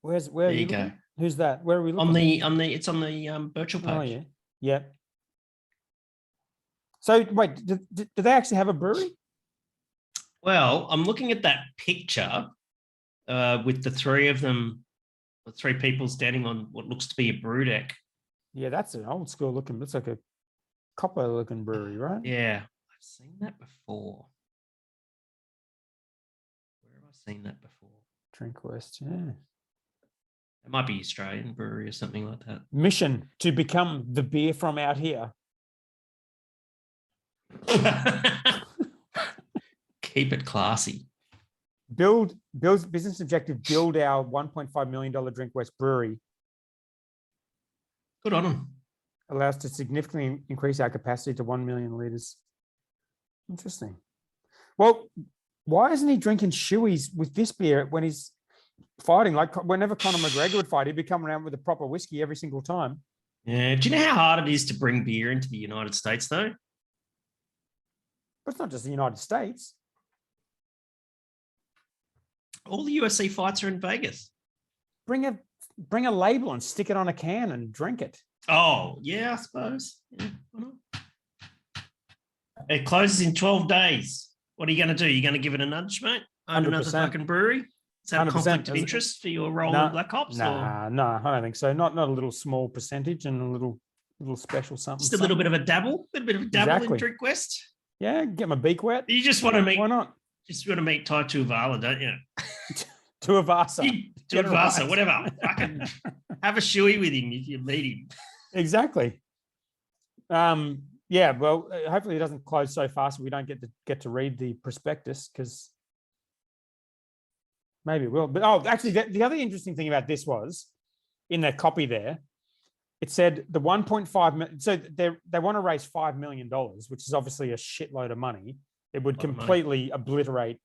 Where there you go. Who's that? Where are we looking? It's on the virtual page. Oh yeah. Yeah. So wait, do they actually have a brewery? Well, I'm looking at that picture with the three of them, the three people standing on what looks to be a brew deck. Yeah, that's an old school looking. It's like a copper looking brewery, right? Yeah, I've seen that before. Where have I seen that before? Drink West, yeah. It might be Australian brewery or something like that. Mission to become the beer from out here. Keep it classy. Build's business objective, build our $1.5 million Drink West brewery. Good on them. Allows to significantly increase our capacity to 1 million litres. Interesting. Well, why isn't he drinking shoeies with this beer when he's fighting? Like whenever Conor McGregor would fight, he'd be coming around with a proper whiskey every single time. Yeah. Do you know how hard it is to bring beer into the United States, though? But it's not just the United States. All the UFC fights are in Vegas. Bring a label and stick it on a can and drink it. Oh, yeah, I suppose. Yeah, why not? It closes in 12 days. What are you going to do? You're going to give it a nudge, mate? Own 100%. another fucking brewery? Is that a 100%. conflict of interest for your role in Black Ops? No, I don't think so. Not a little small percentage and a little special something. Just a little bit of a dabble? A little bit of a dabble in Drink West? Yeah, get my beak wet. You just want to meet... Why not? Just want to meet Tai Tuivasa, don't you? Tuivasa. Tuivasa, right. whatever. I can have a shoey with him if you meet him. Exactly. Yeah, well, hopefully it doesn't close so fast we don't get to read the prospectus, because maybe it will. But actually, the other interesting thing about this was in their copy there, it said the 1.5 million. So they want to raise $5 million, which is obviously a shitload of money. It would completely obliterate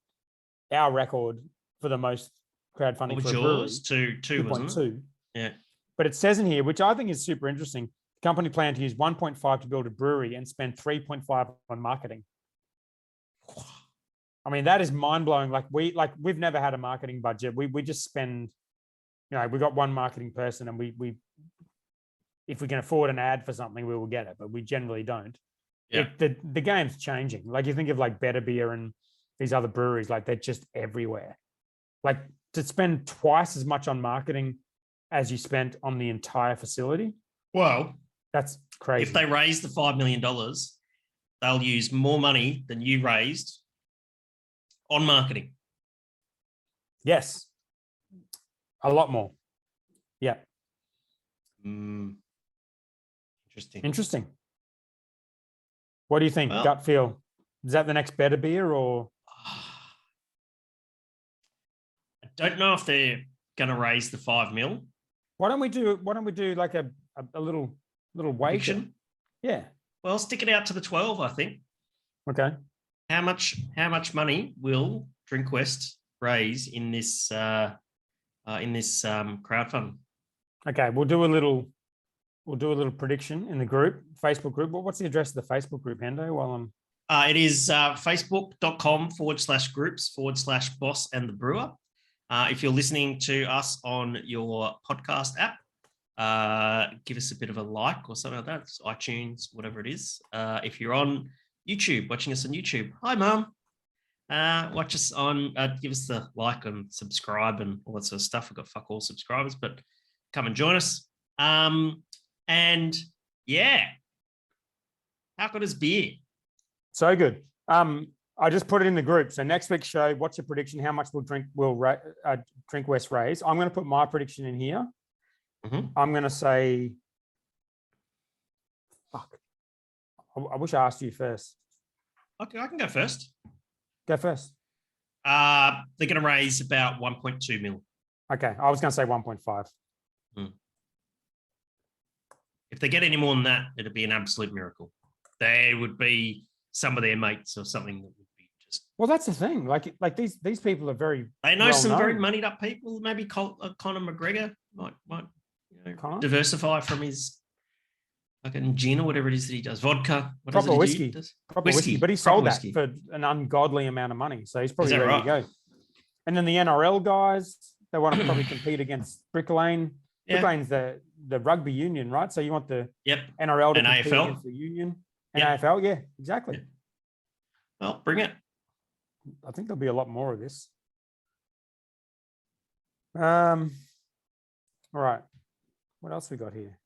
our record for the most crowdfunding. What was for yours? 2.2. Yeah. But it says in here, which I think is super interesting, the company planned to use 1.5 to build a brewery and spend 3.5 on marketing. I mean, that is mind blowing. We've never had a marketing budget. We just spend, we got one marketing person, and we if we can afford an ad for something, we will get it, but we generally don't. Yeah. The game's changing. Like you think of like Better Beer and these other breweries, like they're just everywhere. Like to spend twice as much on marketing as you spent on the entire facility. Well, that's crazy. If they raise the $5 million, they'll use more money than you raised on marketing. Yes. A lot more. Yeah. Interesting. What do you think? Gut feel. Is that the next Better Beer or? I don't know if they're going to raise the 5 mil. Why don't we do like a little wager? Yeah. Well, stick it out to the 12, I think. Okay. How much money will Drink West raise in this crowdfund? Okay, we'll do a little prediction in the group, Facebook group. What's the address of the Facebook group, Hendo? While I'm It is facebook.com/groups/boss and the brewer. If you're listening to us on your podcast app, give us a bit of a like or something like that. It's iTunes, whatever it is. If you're on YouTube, watching us on YouTube, hi, Mum. Watch us on, give us the like and subscribe and all that sort of stuff. We've got fuck all subscribers, but come and join us. And yeah, how good is beer? So good. I just put it in the group. So next week's show, what's your prediction? How much will Drink West raise? I'm going to put my prediction in here. I'm going to say, fuck. I wish I asked you first. Okay, I can go first. Go first. They're going to raise about 1.2 mil. Okay, I was going to say 1.5. If they get any more than that, it'd be an absolute miracle. They would be some of their mates or something that would be just. Well, that's the thing. Like these people are very. They know well some known. very moneyed up people. Maybe Conor McGregor might diversify from his fucking gin or whatever it is that he does. Vodka. What proper whiskey. Proper whiskey. But he sold that for an ungodly amount of money. So he's probably ready to go. And then the NRL guys, they want to probably compete against Brick Lane. Brick Lane's the rugby union, right? So you want the NRL to compete AFL against the union. And AFL, yeah, exactly. Yeah. Well, bring it. I think there'll be a lot more of this. All right. What else we got here?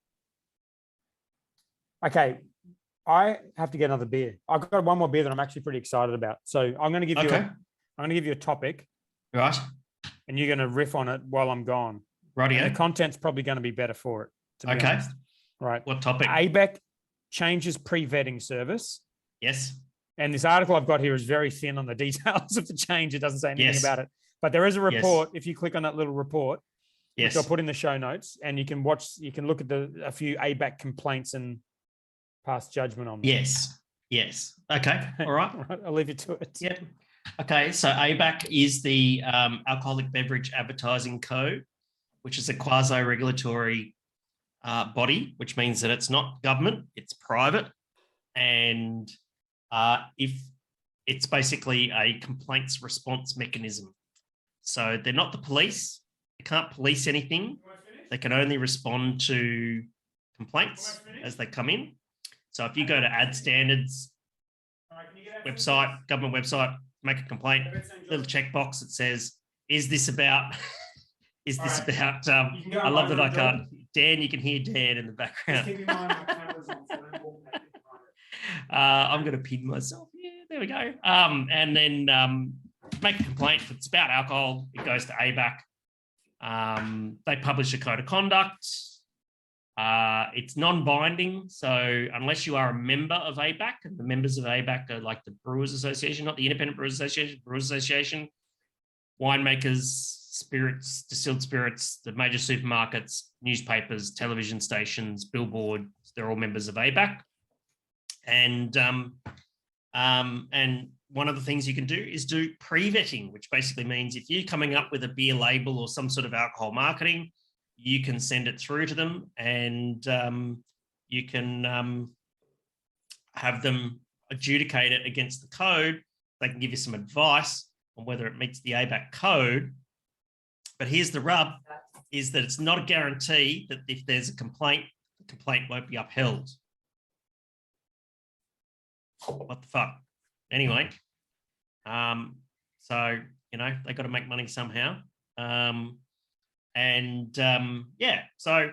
Okay. I have to get another beer. I've got one more beer that I'm actually pretty excited about. So I'm going to give you a topic. Right. And you're going to riff on it while I'm gone. Righty. The content's probably going to be better for it. To be honest. Right. What topic? ABAC changes pre-vetting service. Yes. And this article I've got here is very thin on the details of the change. It doesn't say anything about it. But there is a report. If you click on that little report, which I'll put in the show notes, and you can look at a few ABAC complaints and pass judgment on them. Yes. Okay. All right. I'll leave you to it. Yep. Okay. So ABAC is the Alcoholic Beverage Advertising Code, which is a quasi-regulatory body, which means that it's not government, it's private. And if it's basically a complaints response mechanism. So they're not the police. They can't police anything. They can only respond to complaints as they come in. So if you go to ad standards website, government website, make a complaint, little checkbox that says, is this about, I love that I can't, Dan, you can hear Dan in the background. Keep in mind my camera's on, so don't walk back and I'm going to pin myself. Yeah, there we go. And then make a complaint. If it's about alcohol, it goes to ABAC. They publish a code of conduct. It's non-binding. So unless you are a member of ABAC, and the members of ABAC are like the Brewers Association, not the Independent Brewers Association, Brewers Association, winemakers, spirits, distilled spirits, the major supermarkets, newspapers, television stations, billboards, they're all members of ABAC. And one of the things you can do is do pre-vetting, which basically means if you're coming up with a beer label or some sort of alcohol marketing, you can send it through to them and you can have them adjudicate it against the code. They can give you some advice on whether it meets the ABAC code. But here's the rub, is that it's not a guarantee that if there's a complaint, the complaint won't be upheld. What the fuck? Anyway, so, you know, they got to make money somehow. So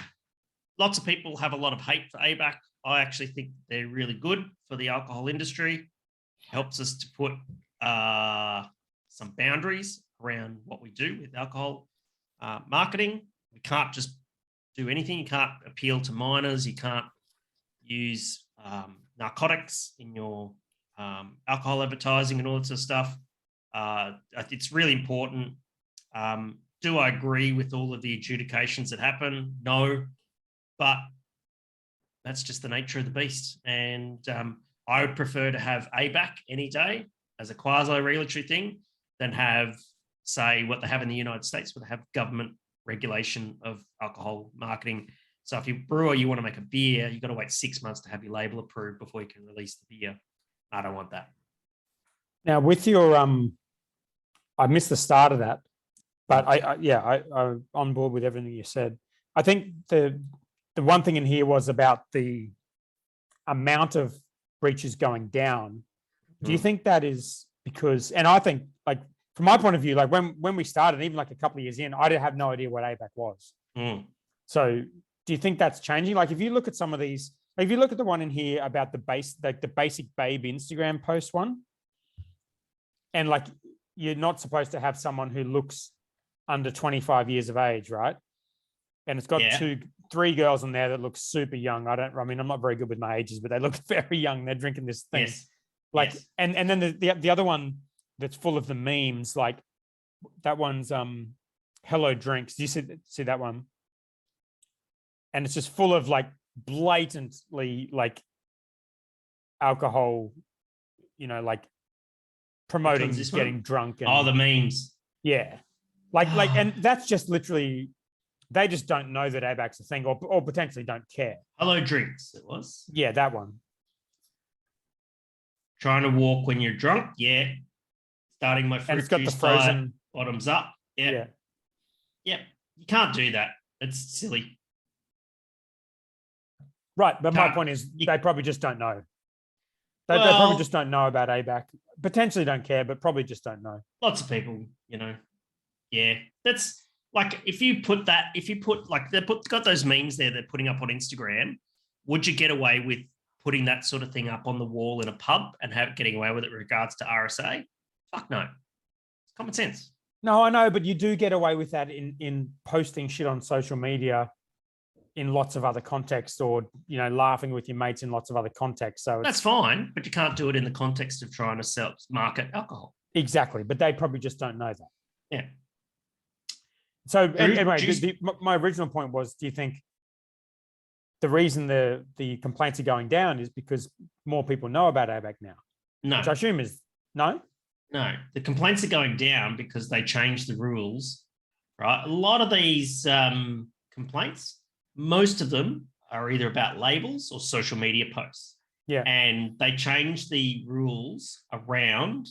lots of people have a lot of hate for ABAC. I actually think they're really good for the alcohol industry. Helps us to put some boundaries around what we do with alcohol marketing. We can't just do anything. You can't appeal to minors. You can't use narcotics in your alcohol advertising and all that sort of stuff. It's really important. Do I agree with all of the adjudications that happen? No, but that's just the nature of the beast. And I would prefer to have ABAC any day as a quasi-regulatory thing than have, say, what they have in the United States, where they have government regulation of alcohol marketing. So if you're a brewer, you want to make a beer, you've got to wait 6 months to have your label approved before you can release the beer. I don't want that. Now with your I missed the start of that, but I'm on board with everything you said. I think the one thing in here was about the amount of breaches going down. Do you think that is because, and I think like from my point of view, like when we started, even like a couple of years in, I didn't have no idea what ABAC was. So do you think that's changing? Like if you look at some of these, like if you look at the one in here about the basic babe Instagram post one, and like you're not supposed to have someone who looks under 25 years of age, right? And it's got 3 girls in there that look super young. I mean, I'm not very good with my ages, but they look very young. They're drinking this thing. Yes. Like, and then the other one that's full of the memes, like that one's Hello Drinks. Do you see that one? And it's just full of like blatantly like alcohol, like promoting getting drunk. And, the memes. Yeah. Like, and that's just literally, they just don't know that ABAC's a thing or potentially don't care. Hello Drinks, it was. Yeah, that one. Trying to walk when you're drunk. Yeah. Starting my fruit and it's got juice the frozen diet, bottoms up. Yeah. Yep. You can't do that. It's silly. Right. But my point is they probably just don't know. They probably just don't know about ABAC. Potentially don't care, but probably just don't know. Lots of people, Yeah. That's like if you put like got those memes there they're putting up on Instagram, would you get away with putting that sort of thing up on the wall in a pub and getting away with it with regards to RSA? Fuck no. It's common sense. No, I know, but you do get away with that in posting shit on social media in lots of other contexts, or laughing with your mates in lots of other contexts. So that's fine, but you can't do it in the context of trying to market alcohol. Exactly, but they probably just don't know that. Yeah. So anyway, my original point was: do you think the reason the complaints are going down is because more people know about ABAC now? No, which I assume is no. No, the complaints are going down because they changed the rules. Right, a lot of these complaints, most of them are either about labels or social media posts. Yeah, and they changed the rules around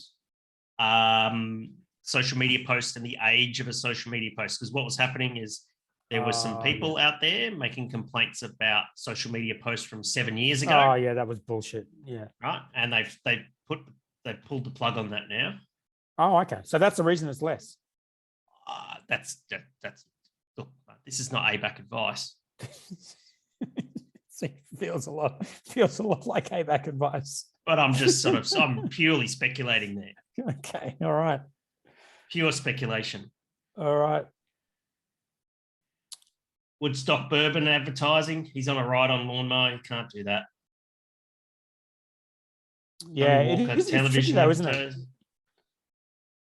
social media posts and the age of a social media post. Because what was happening is there were some people out there making complaints about social media posts from 7 years ago. Oh yeah, that was bullshit. Yeah, right, and they pulled the plug on that now. Oh, okay. So that's the reason it's less. That's look, this is not ABAC advice. feels a lot like ABAC advice. But I'm purely speculating there. Okay. All right. Pure speculation. All right. Woodstock Bourbon advertising. He's on a ride-on lawnmower. You can't do that. Yeah, it's tricky though, isn't it?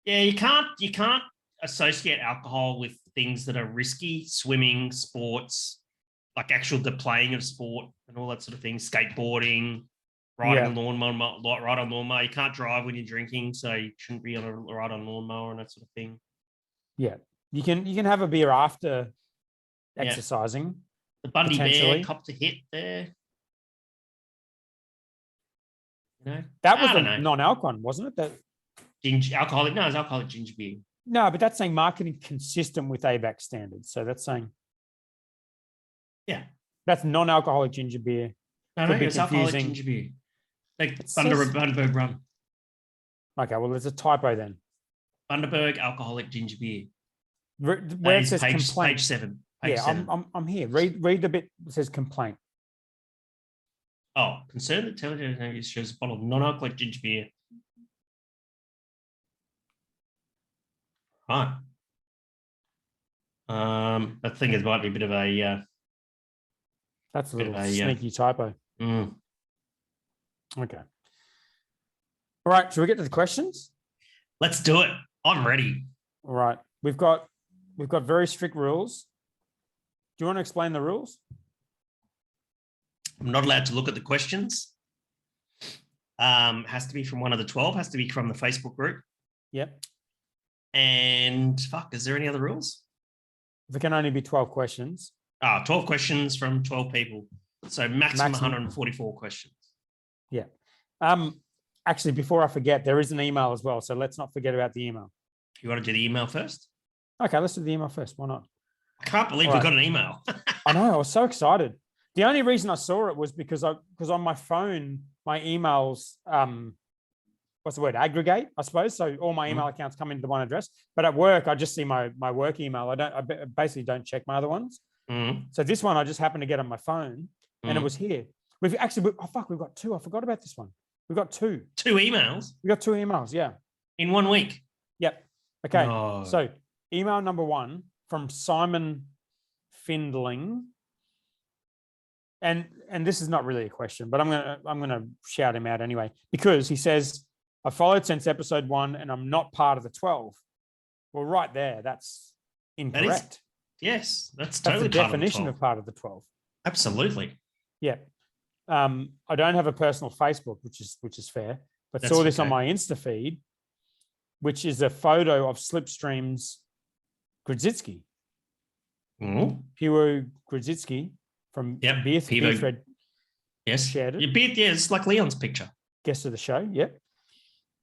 Yeah, you can't associate alcohol with things that are risky, swimming, sports, like the playing of sport and all that sort of thing, skateboarding, riding a lawnmower. You can't drive when you're drinking, so you shouldn't be on a ride-on lawnmower and that sort of thing. Yeah. You can have a beer after exercising. The Bundy Bear copped a hit there. That was a non-alc one, wasn't it? That it's alcoholic ginger beer. No, but that's saying marketing consistent with ABAC standards. So that's saying, that's non-alcoholic ginger beer. No, it's alcoholic ginger beer. Like Bundaberg rum. Okay, well, there's a typo then. Bundaberg alcoholic ginger beer. Where it says complaint. Page 7. I'm here. Read the bit that says complaint. Oh, concern that television shows a bottle of non-alcoholic ginger beer. Right. I think it might be a bit of a. That's a little sneaky typo. Okay. All right. Should we get to the questions? Let's do it. I'm ready. All right. We've got very strict rules. Do you want to explain the rules? I'm not allowed to look at the questions. Has to be from one of the 12. Has to be from the Facebook group. Yep. And is there any other rules? There can only be 12 questions. 12 questions from 12 people. So maximum 144 questions. Yeah. actually, before I forget, there is an email as well. So let's not forget about the email. You want to do the email first? Okay, let's do the email first. Why not? I can't believe All we right. got an email. I know. I was so excited. The only reason I saw it was because on my phone, my emails, what's the word? Aggregate, I suppose. So all my email accounts come into one address. But at work, I just see my work email. I basically don't check my other ones. So this one I just happened to get on my phone, and it was here. We've got two. I forgot about this one. We've got two. 2 emails? We got 2 emails. Yeah. In 1 week? Yep. Okay. No. So email number 1 from Simon Findling. And this is not really a question, but I'm gonna shout him out anyway, because he says, I followed since episode 1 and I'm not part of the 12. Well, right there, that's incorrect. Yes, That's that's totally the part definition of of part of the 12. Absolutely. Yeah. I don't have a personal Facebook, which is fair, but That's saw this on okay. my Insta feed, which is a photo of Slipstream's Grzycki. Piwo Grzycki from Yep, Beer Piwo. Thread. Yes. Shared it. Your beard, yeah, it's like Leon's picture. Guest of the show. Yep.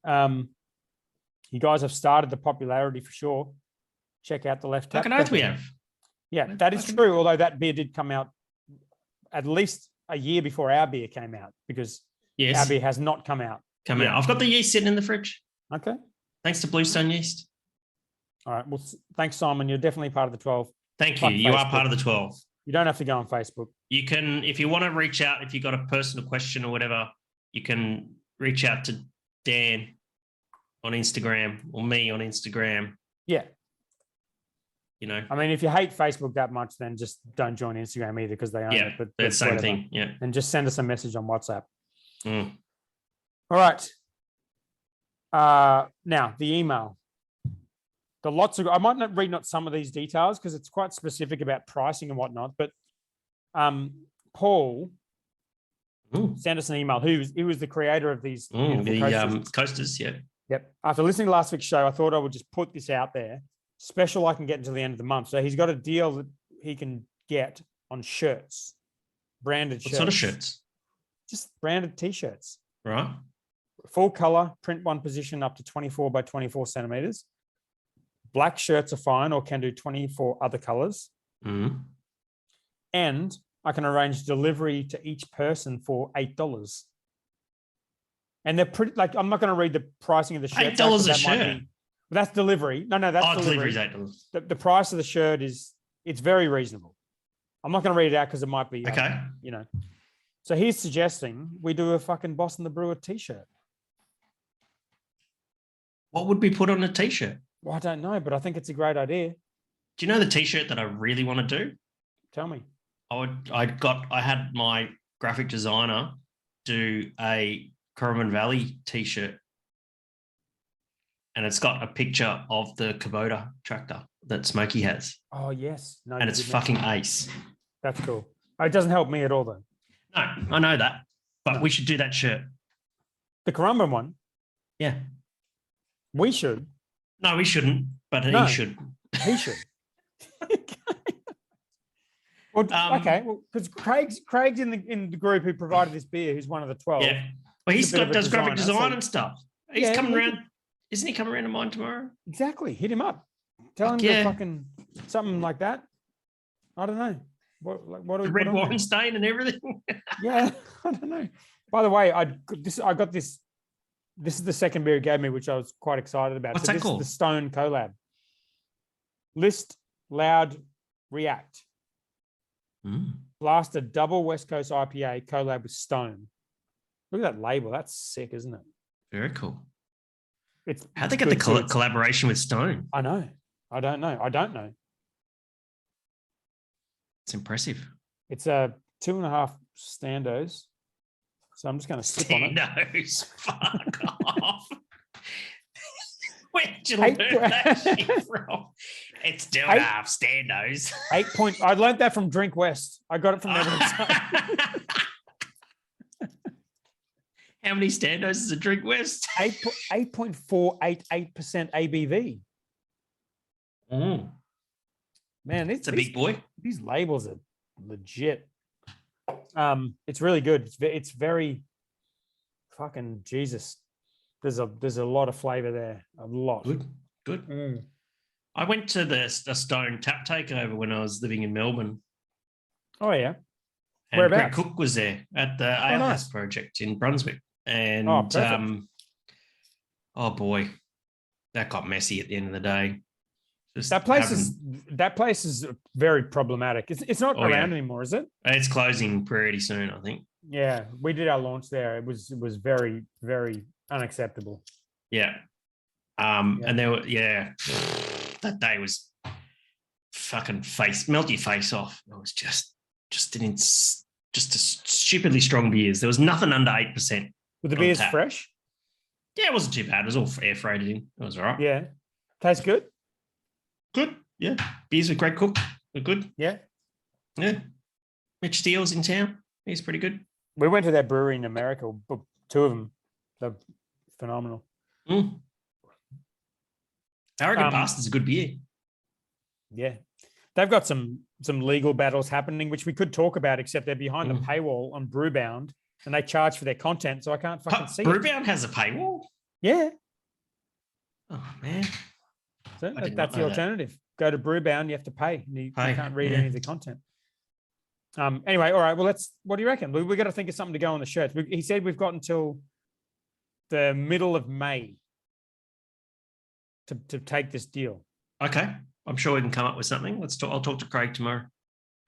You guys have started the popularity for sure. Check out the left tap. Fucking oath we have. Yeah, that is true. Although that beer did come out at least a year before our beer came out, because Yes. our beer has not come out. Come out. I've got the yeast sitting in the fridge. Okay. Thanks to Bluestone Yeast. All right. Well, thanks, Simon. You're definitely part of the 12. Thank Fuck you. You are Facebook. part of the 12. You don't have to go on Facebook. You can, if you want to reach out, if you've got a personal question or whatever, you can reach out to Dan on Instagram or me on Instagram. Yeah. You know, I mean, if you hate Facebook that much, then just don't join Instagram either, because they own it. But it's the same whatever. thing. Yeah. And just send us a message on WhatsApp. Mm. All right. Now the email. I might not read not some of these details because it's quite specific about pricing and whatnot. But Paul sent us an email. He was the creator of these beautiful coasters. Yeah. Yep. After listening to last week's show, I thought I would just put this out there. Special I can get until the end of the month. So he's got a deal that he can get on shirts, branded shirts. What sort of shirts? Just branded T-shirts. Right. Full color, print one position up to 24 by 24 centimeters. Black shirts are fine, or can do 24 other colors. And I can arrange delivery to each person for $8. And they're pretty, like, I'm not going to read the pricing of the shirt. $8 a shirt. That's delivery. No, that's delivery. $8. The price of the shirt it's very reasonable. I'm not going to read it out because it might be, okay. So he's suggesting we do a fucking Boss and the Brewer T-shirt. What would we put on a T-shirt? Well, I don't know, but I think it's a great idea. Do you know the T-shirt that I really want to do? Tell me. I had my graphic designer do a Currumbin Valley T-shirt, and it's got a picture of the Kubota tractor that Smokey has. Oh yes, no, and it's fucking ace. That's cool. It doesn't help me at all, though. No, I know that, but we should do that shirt. The Currumbin one. Yeah, we should. No, we shouldn't, but he should. He should. Well, okay. Well, because Craig's in the group who provided this beer, who's one of the 12. Yeah. Well, does graphic design and stuff. He's coming around. Isn't he coming around to mine tomorrow? Exactly. Hit him up. Tell him to fucking something like that. I don't know. What do we red wine stain and everything? Yeah, I don't know. By the way, I got this. This is the second beer he gave me, which I was quite excited about. What's that this called? Is the Stone collab. List, Loud, React. Blast a double West Coast IPA collab with Stone. Look at that label. That's sick, isn't it? Very cool. How'd they get the collaboration with Stone? I know. I don't know. It's impressive. It's a 2.5 standos. So I'm just going to sip on it. Standos. Fuck off. Where'd you learn that shit from? It's 2.5 standos. 8 point. I learned that from Drink West. I got it from Netherlands. How many standos is a Drink West? 8.488% ABV. Man, it's a big boy. These labels are legit. It's really good. It's very fucking Jesus. There's a lot of flavour there. A lot. Good. Mm. I went to the Stone Tap Takeover when I was living in Melbourne. Oh yeah. And Whereabouts? Greg Cook was there at the Ale House project in Brunswick. And perfect. oh boy, that got messy at the end of the day. That place is very problematic. It's not around anymore, is it? It's closing pretty soon, I think. Yeah, we did our launch there. It was very, very unacceptable. Yeah. And there were that day was fucking melt your face off. It was just a stupidly strong beers. There was nothing under 8%. Were the beers fresh? Yeah, it wasn't too bad. It was all air freighted in. It was all right. Yeah. Tastes good? Good. Yeah. Beers with Greg Cook. They're good. Yeah. Yeah. Mitch Steele's in town. He's pretty good. We went to that brewery in America, two of them. They're phenomenal. Arrogant Bastard's a good beer. Yeah. They've got some legal battles happening, which we could talk about, except they're behind the paywall on Brewbound, and they charge for their content, so I can't fucking see Brewbound has a paywall? Yeah. Oh, man. So that's the alternative. Go to Brewbound, you have to pay. You can't read any of the content. Anyway, all right. Well, what do you reckon? We got to think of something to go on the shirts. He said we've got until the middle of May to take this deal. Okay. I'm sure we can come up with something. I'll talk to Craig tomorrow.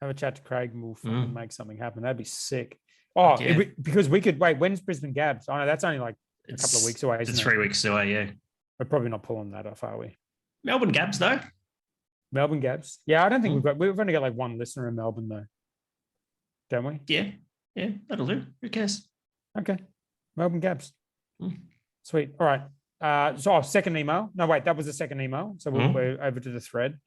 Have a chat to Craig and we'll fucking make something happen. That'd be sick. Oh, yeah. Because we could wait. When's Brisbane Gabs? Oh no, that's only like a couple of weeks away. It's 3 weeks away. Yeah. We're probably not pulling that off, are we? Melbourne Gabs though. Melbourne Gabs. Yeah, I don't think we've only got like one listener in Melbourne though. Don't we? Yeah. Yeah, that'll do. Who cares? Okay. Melbourne Gabs. Sweet. All right. Second email. No, wait, that was the second email. So we're over to the thread.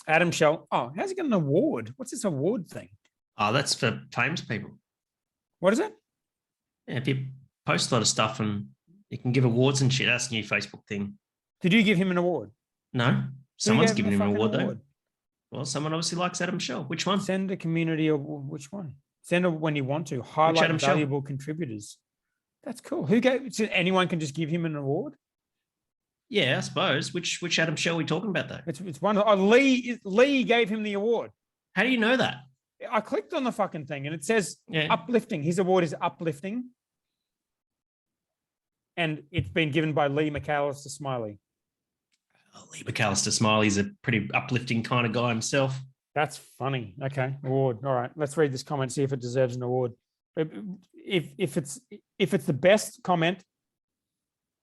Adam Shell. Oh, how's he got an award? What's this award thing? Oh, that's for famous people. What is it? Yeah, if you post a lot of stuff and you can give awards and shit, that's a new Facebook thing. Did you give him an award? No. Someone's giving him an award though. Well, someone obviously likes Adam Shell. Which one? Send a community award. Which one? Send it when you want to. Highlight valuable contributors. That's cool. So anyone can just give him an award? Yeah, I suppose. Which Adam Shell are we talking about though? It's one. Lee gave him the award. How do you know that? I clicked on the fucking thing and it says uplifting. His award is uplifting. And it's been given by Lee McAllister Smiley. Lee McAllister Smiley's a pretty uplifting kind of guy himself. That's funny. Okay, award. All right, let's read this comment, see if it deserves an award. If it's the best comment,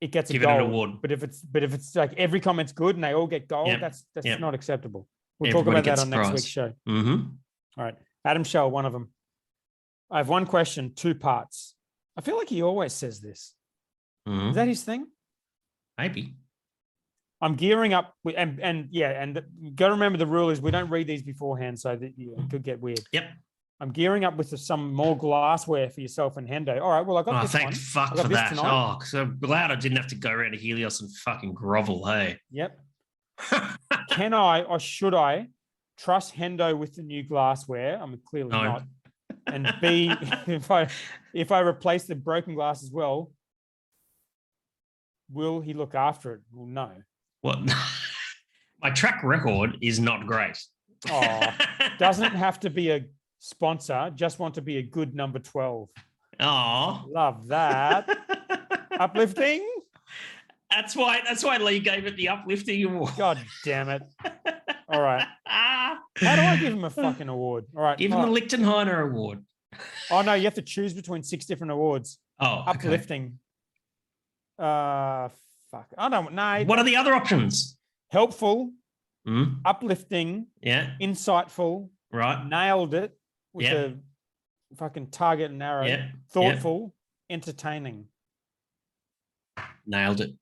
it gets a gold. It an award. But if it's like every comment's good and they all get gold, that's not acceptable. We'll talk about that on next week's show. All right, Adam Shell, one of them. I have one question, 2 parts. I feel like he always says this. Is that his thing? Maybe. I'm gearing up, and got to remember the rule is we don't read these beforehand, so that it could get weird. Yep. I'm gearing up with some more glassware for yourself and Hendo. All right, well, I got this thank fuck for that. Tonight. Oh, because I'm glad I didn't have to go around to Helios and fucking grovel, hey? Yep. Can I or should I trust Hendo with the new glassware? I'm clearly not. And B, if I replace the broken glass as well, will he look after it? Well, no. Well, my track record is not great. Oh, doesn't have to be a sponsor. Just want to be a good number 12. Oh, love that. Uplifting. That's why Lee gave it the uplifting award. God damn it. All right. How do I give him a fucking award? All right. Give him the Lichtenheiner award. Oh no, you have to choose between 6 different awards. Oh, uplifting. Fuck. I don't know. What are the other options? Helpful, uplifting, insightful, right? Nailed it with a fucking target and arrow. Thoughtful, entertaining. Nailed it.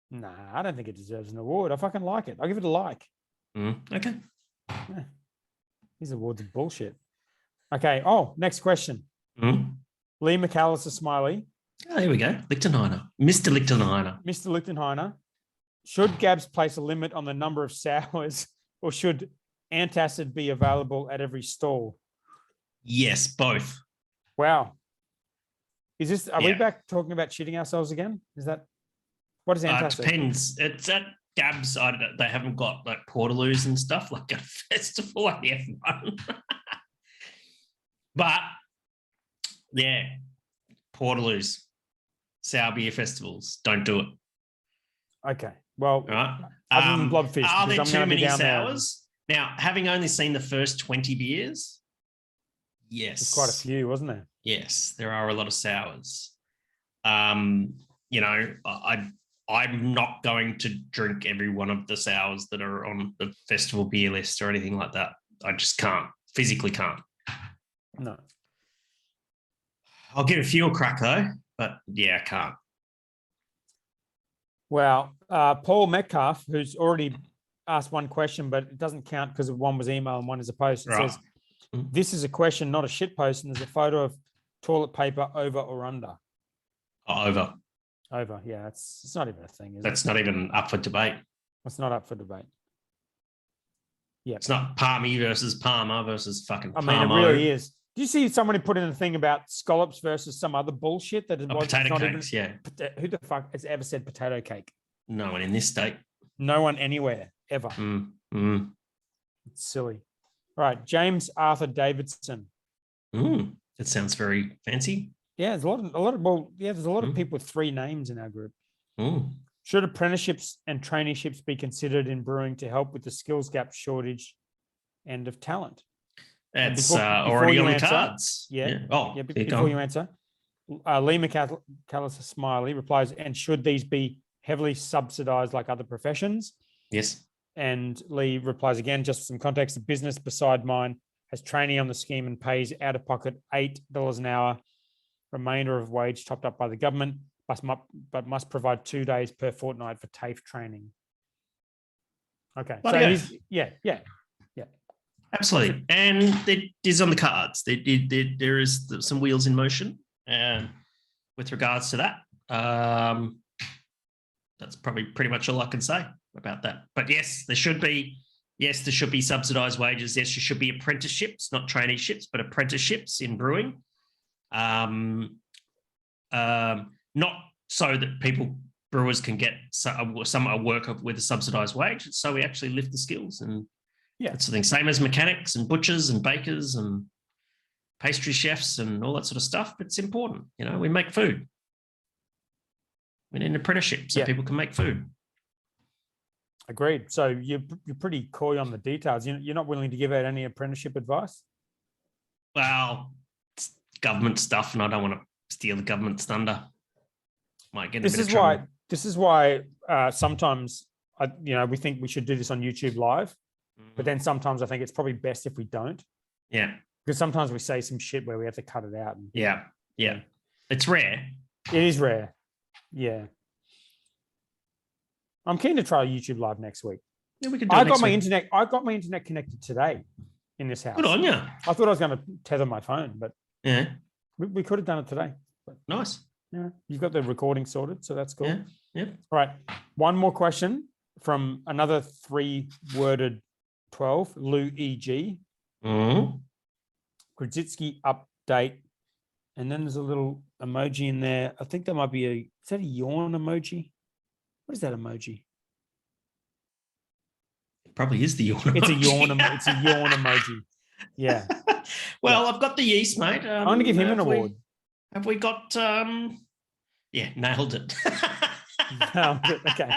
Nah, I don't think it deserves an award. I fucking like it. I'll give it a like. Okay. Yeah. These awards are bullshit. Okay. Oh, next question. Lee McAllister Smiley. Oh, here we go. Lichtenheiner. Mr. Lichtenheiner. Mr. Lichtenheiner. Should Gabs place a limit on the number of sours or should antacid be available at every stall? Yes, both. Wow. Is this? Are we Yeah. back talking about shitting ourselves again? Is that what is It antacid? depends. It's at GABS. They haven't got like portaloos and stuff like a festival like the F1. But yeah, portaloos, sour beer festivals. Don't do it. Okay. Well, All right. other than Blobfish, Are there because I'm too going to be many down there. sours? Now, having only seen the first 20 beers, yes, There's quite a few, wasn't there? yes, there are a lot of sours. You know, I'm not going to drink every one of the sours that are on the festival beer list or anything like that. I just can't, physically can't. No. I'll give a few a crack though, but yeah, I can't. Well, Paul Metcalf, who's already asked one question, but it doesn't count because one was email and one is a post. It Right. says, this is a question, not a shit post, and there's a photo of toilet paper over or under. Over. Over, yeah, it's not even a thing, is That's it? not even up for debate. It's not up for debate. Yeah. It's not Palmy versus Palmer versus fucking I mean, Palmo. it really is. Do you see somebody put in a thing about scallops versus some other bullshit that it was Potato not cakes, even, yeah. Who the fuck has ever said potato cake? No one in this state. No one anywhere ever. It's silly. All right, James Arthur Davidson. That sounds very fancy. Yeah, there's a lot of people with three names in our group. Should apprenticeships and traineeships be considered in brewing to help with the skills gap shortage and of talent? That's before already you on the answer- cards. Yeah. Oh, Yeah, there you before go. you answer, Lee McAllister Smiley replies, and should these be heavily subsidized like other professions? Yes. And Lee replies again, just for some context, the business beside mine has trainee on the scheme and pays out of pocket $8 an hour, remainder of wage topped up by the government, but must provide 2 days per fortnight for TAFE training. Okay. Bloody So oath. yeah. Absolutely. And it is on the cards. There is some wheels in motion with regards to that. That's probably pretty much all I can say about that. But yes, there should be subsidized wages. Yes, there should be apprenticeships, not traineeships, but apprenticeships in brewing. Not so that brewers can get some work with a subsidized wage. So we actually lift the skills and that's the thing. Same as mechanics and butchers and bakers and pastry chefs and all that sort of stuff. But it's important. You know, we make food. We need an apprenticeship so people can make food. Agreed. So you're pretty coy on the details. You're not willing to give out any apprenticeship advice? Well, it's government stuff, and I don't want to steal the government's thunder. Might get in a bit of trouble. This is why sometimes we think we should do this on YouTube Live, but then sometimes I think it's probably best if we don't. Yeah. Because sometimes we say some shit where we have to cut it out. Yeah. It's rare. It is rare. Yeah. I'm keen to try YouTube Live next week. Yeah, we could do I it got next my week. I got my internet connected today in this house. Good on you. I thought I was going to tether my phone, but Yeah. we could have done it today. But Nice. yeah, you've got the recording sorted, so that's cool. Yeah. All right. One more question from another 3-worded 12, Lou E.G. Grzycki update. And then there's a little emoji in there. I think that might be is that a yawn emoji? What is that emoji? It probably is the yawn emoji. It's a yawn it's a yawn emoji. Yeah. Well, I've got the yeast, mate. I'm going to give him an award. Have we got nailed it. Nailed it. Okay.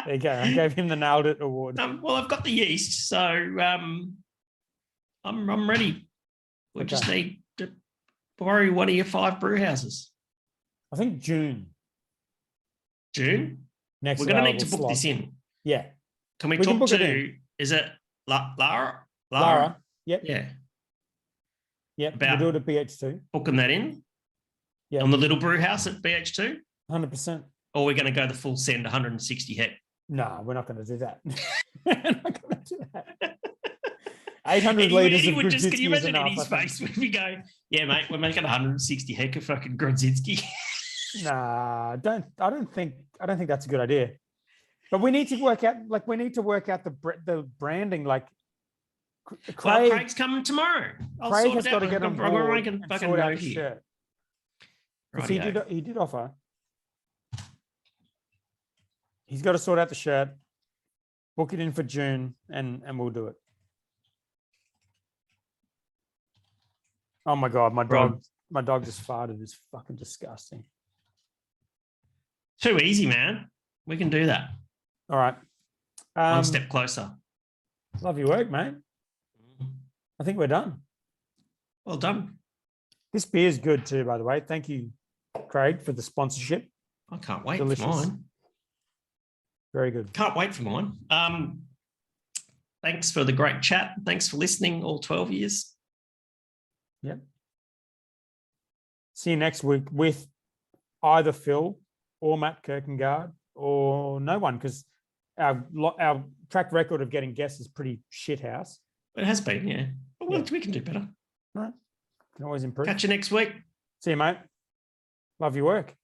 There you go. I gave him the nailed it award. Well, I've got the yeast, so I'm ready. We just need to borrow one of your 5 brew houses. I think June. Next We're going to need to available book this slot. in. Yeah. Can we can talk book it to, is it Lara? Lara. Yep. Yeah. Yep. About- We'll do it at BH2. Booking that in? Yeah. On the little brew house at BH2? 100%. Or we're going to go the full send 160 hect? No, we're not going to do that. We're not going to do that. 800 litres of Can Grzycki you is imagine in enough. his I think. face when we go, yeah, mate, we're making 160 hect of fucking Grzycki. Nah, I don't think that's a good idea. But we need to work out the branding. Like Craig, Craig's coming tomorrow. I'll Craig sort has it got out. to get on I'm board making and fucking sort out note the here. shirt. Because he did offer. He's got to sort out the shirt, book it in for June, and we'll do it. Oh my God, my dog just farted. It's fucking disgusting. Too easy, man. We can do that. All right. One step closer. Love your work, mate. I think we're done. Well done. This beer is good too, by the way. Thank you, Craig, for the sponsorship. I can't wait Delicious. for mine. Very good. Can't wait for mine. Thanks for the great chat. Thanks for listening all 12 years. Yep. See you next week with either Phil or Matt Kirkengard or no one, because our track record of getting guests is pretty shit house. It has been, yeah. But we can do better. All right. Can always improve. Catch you next week. See you, mate. Love your work.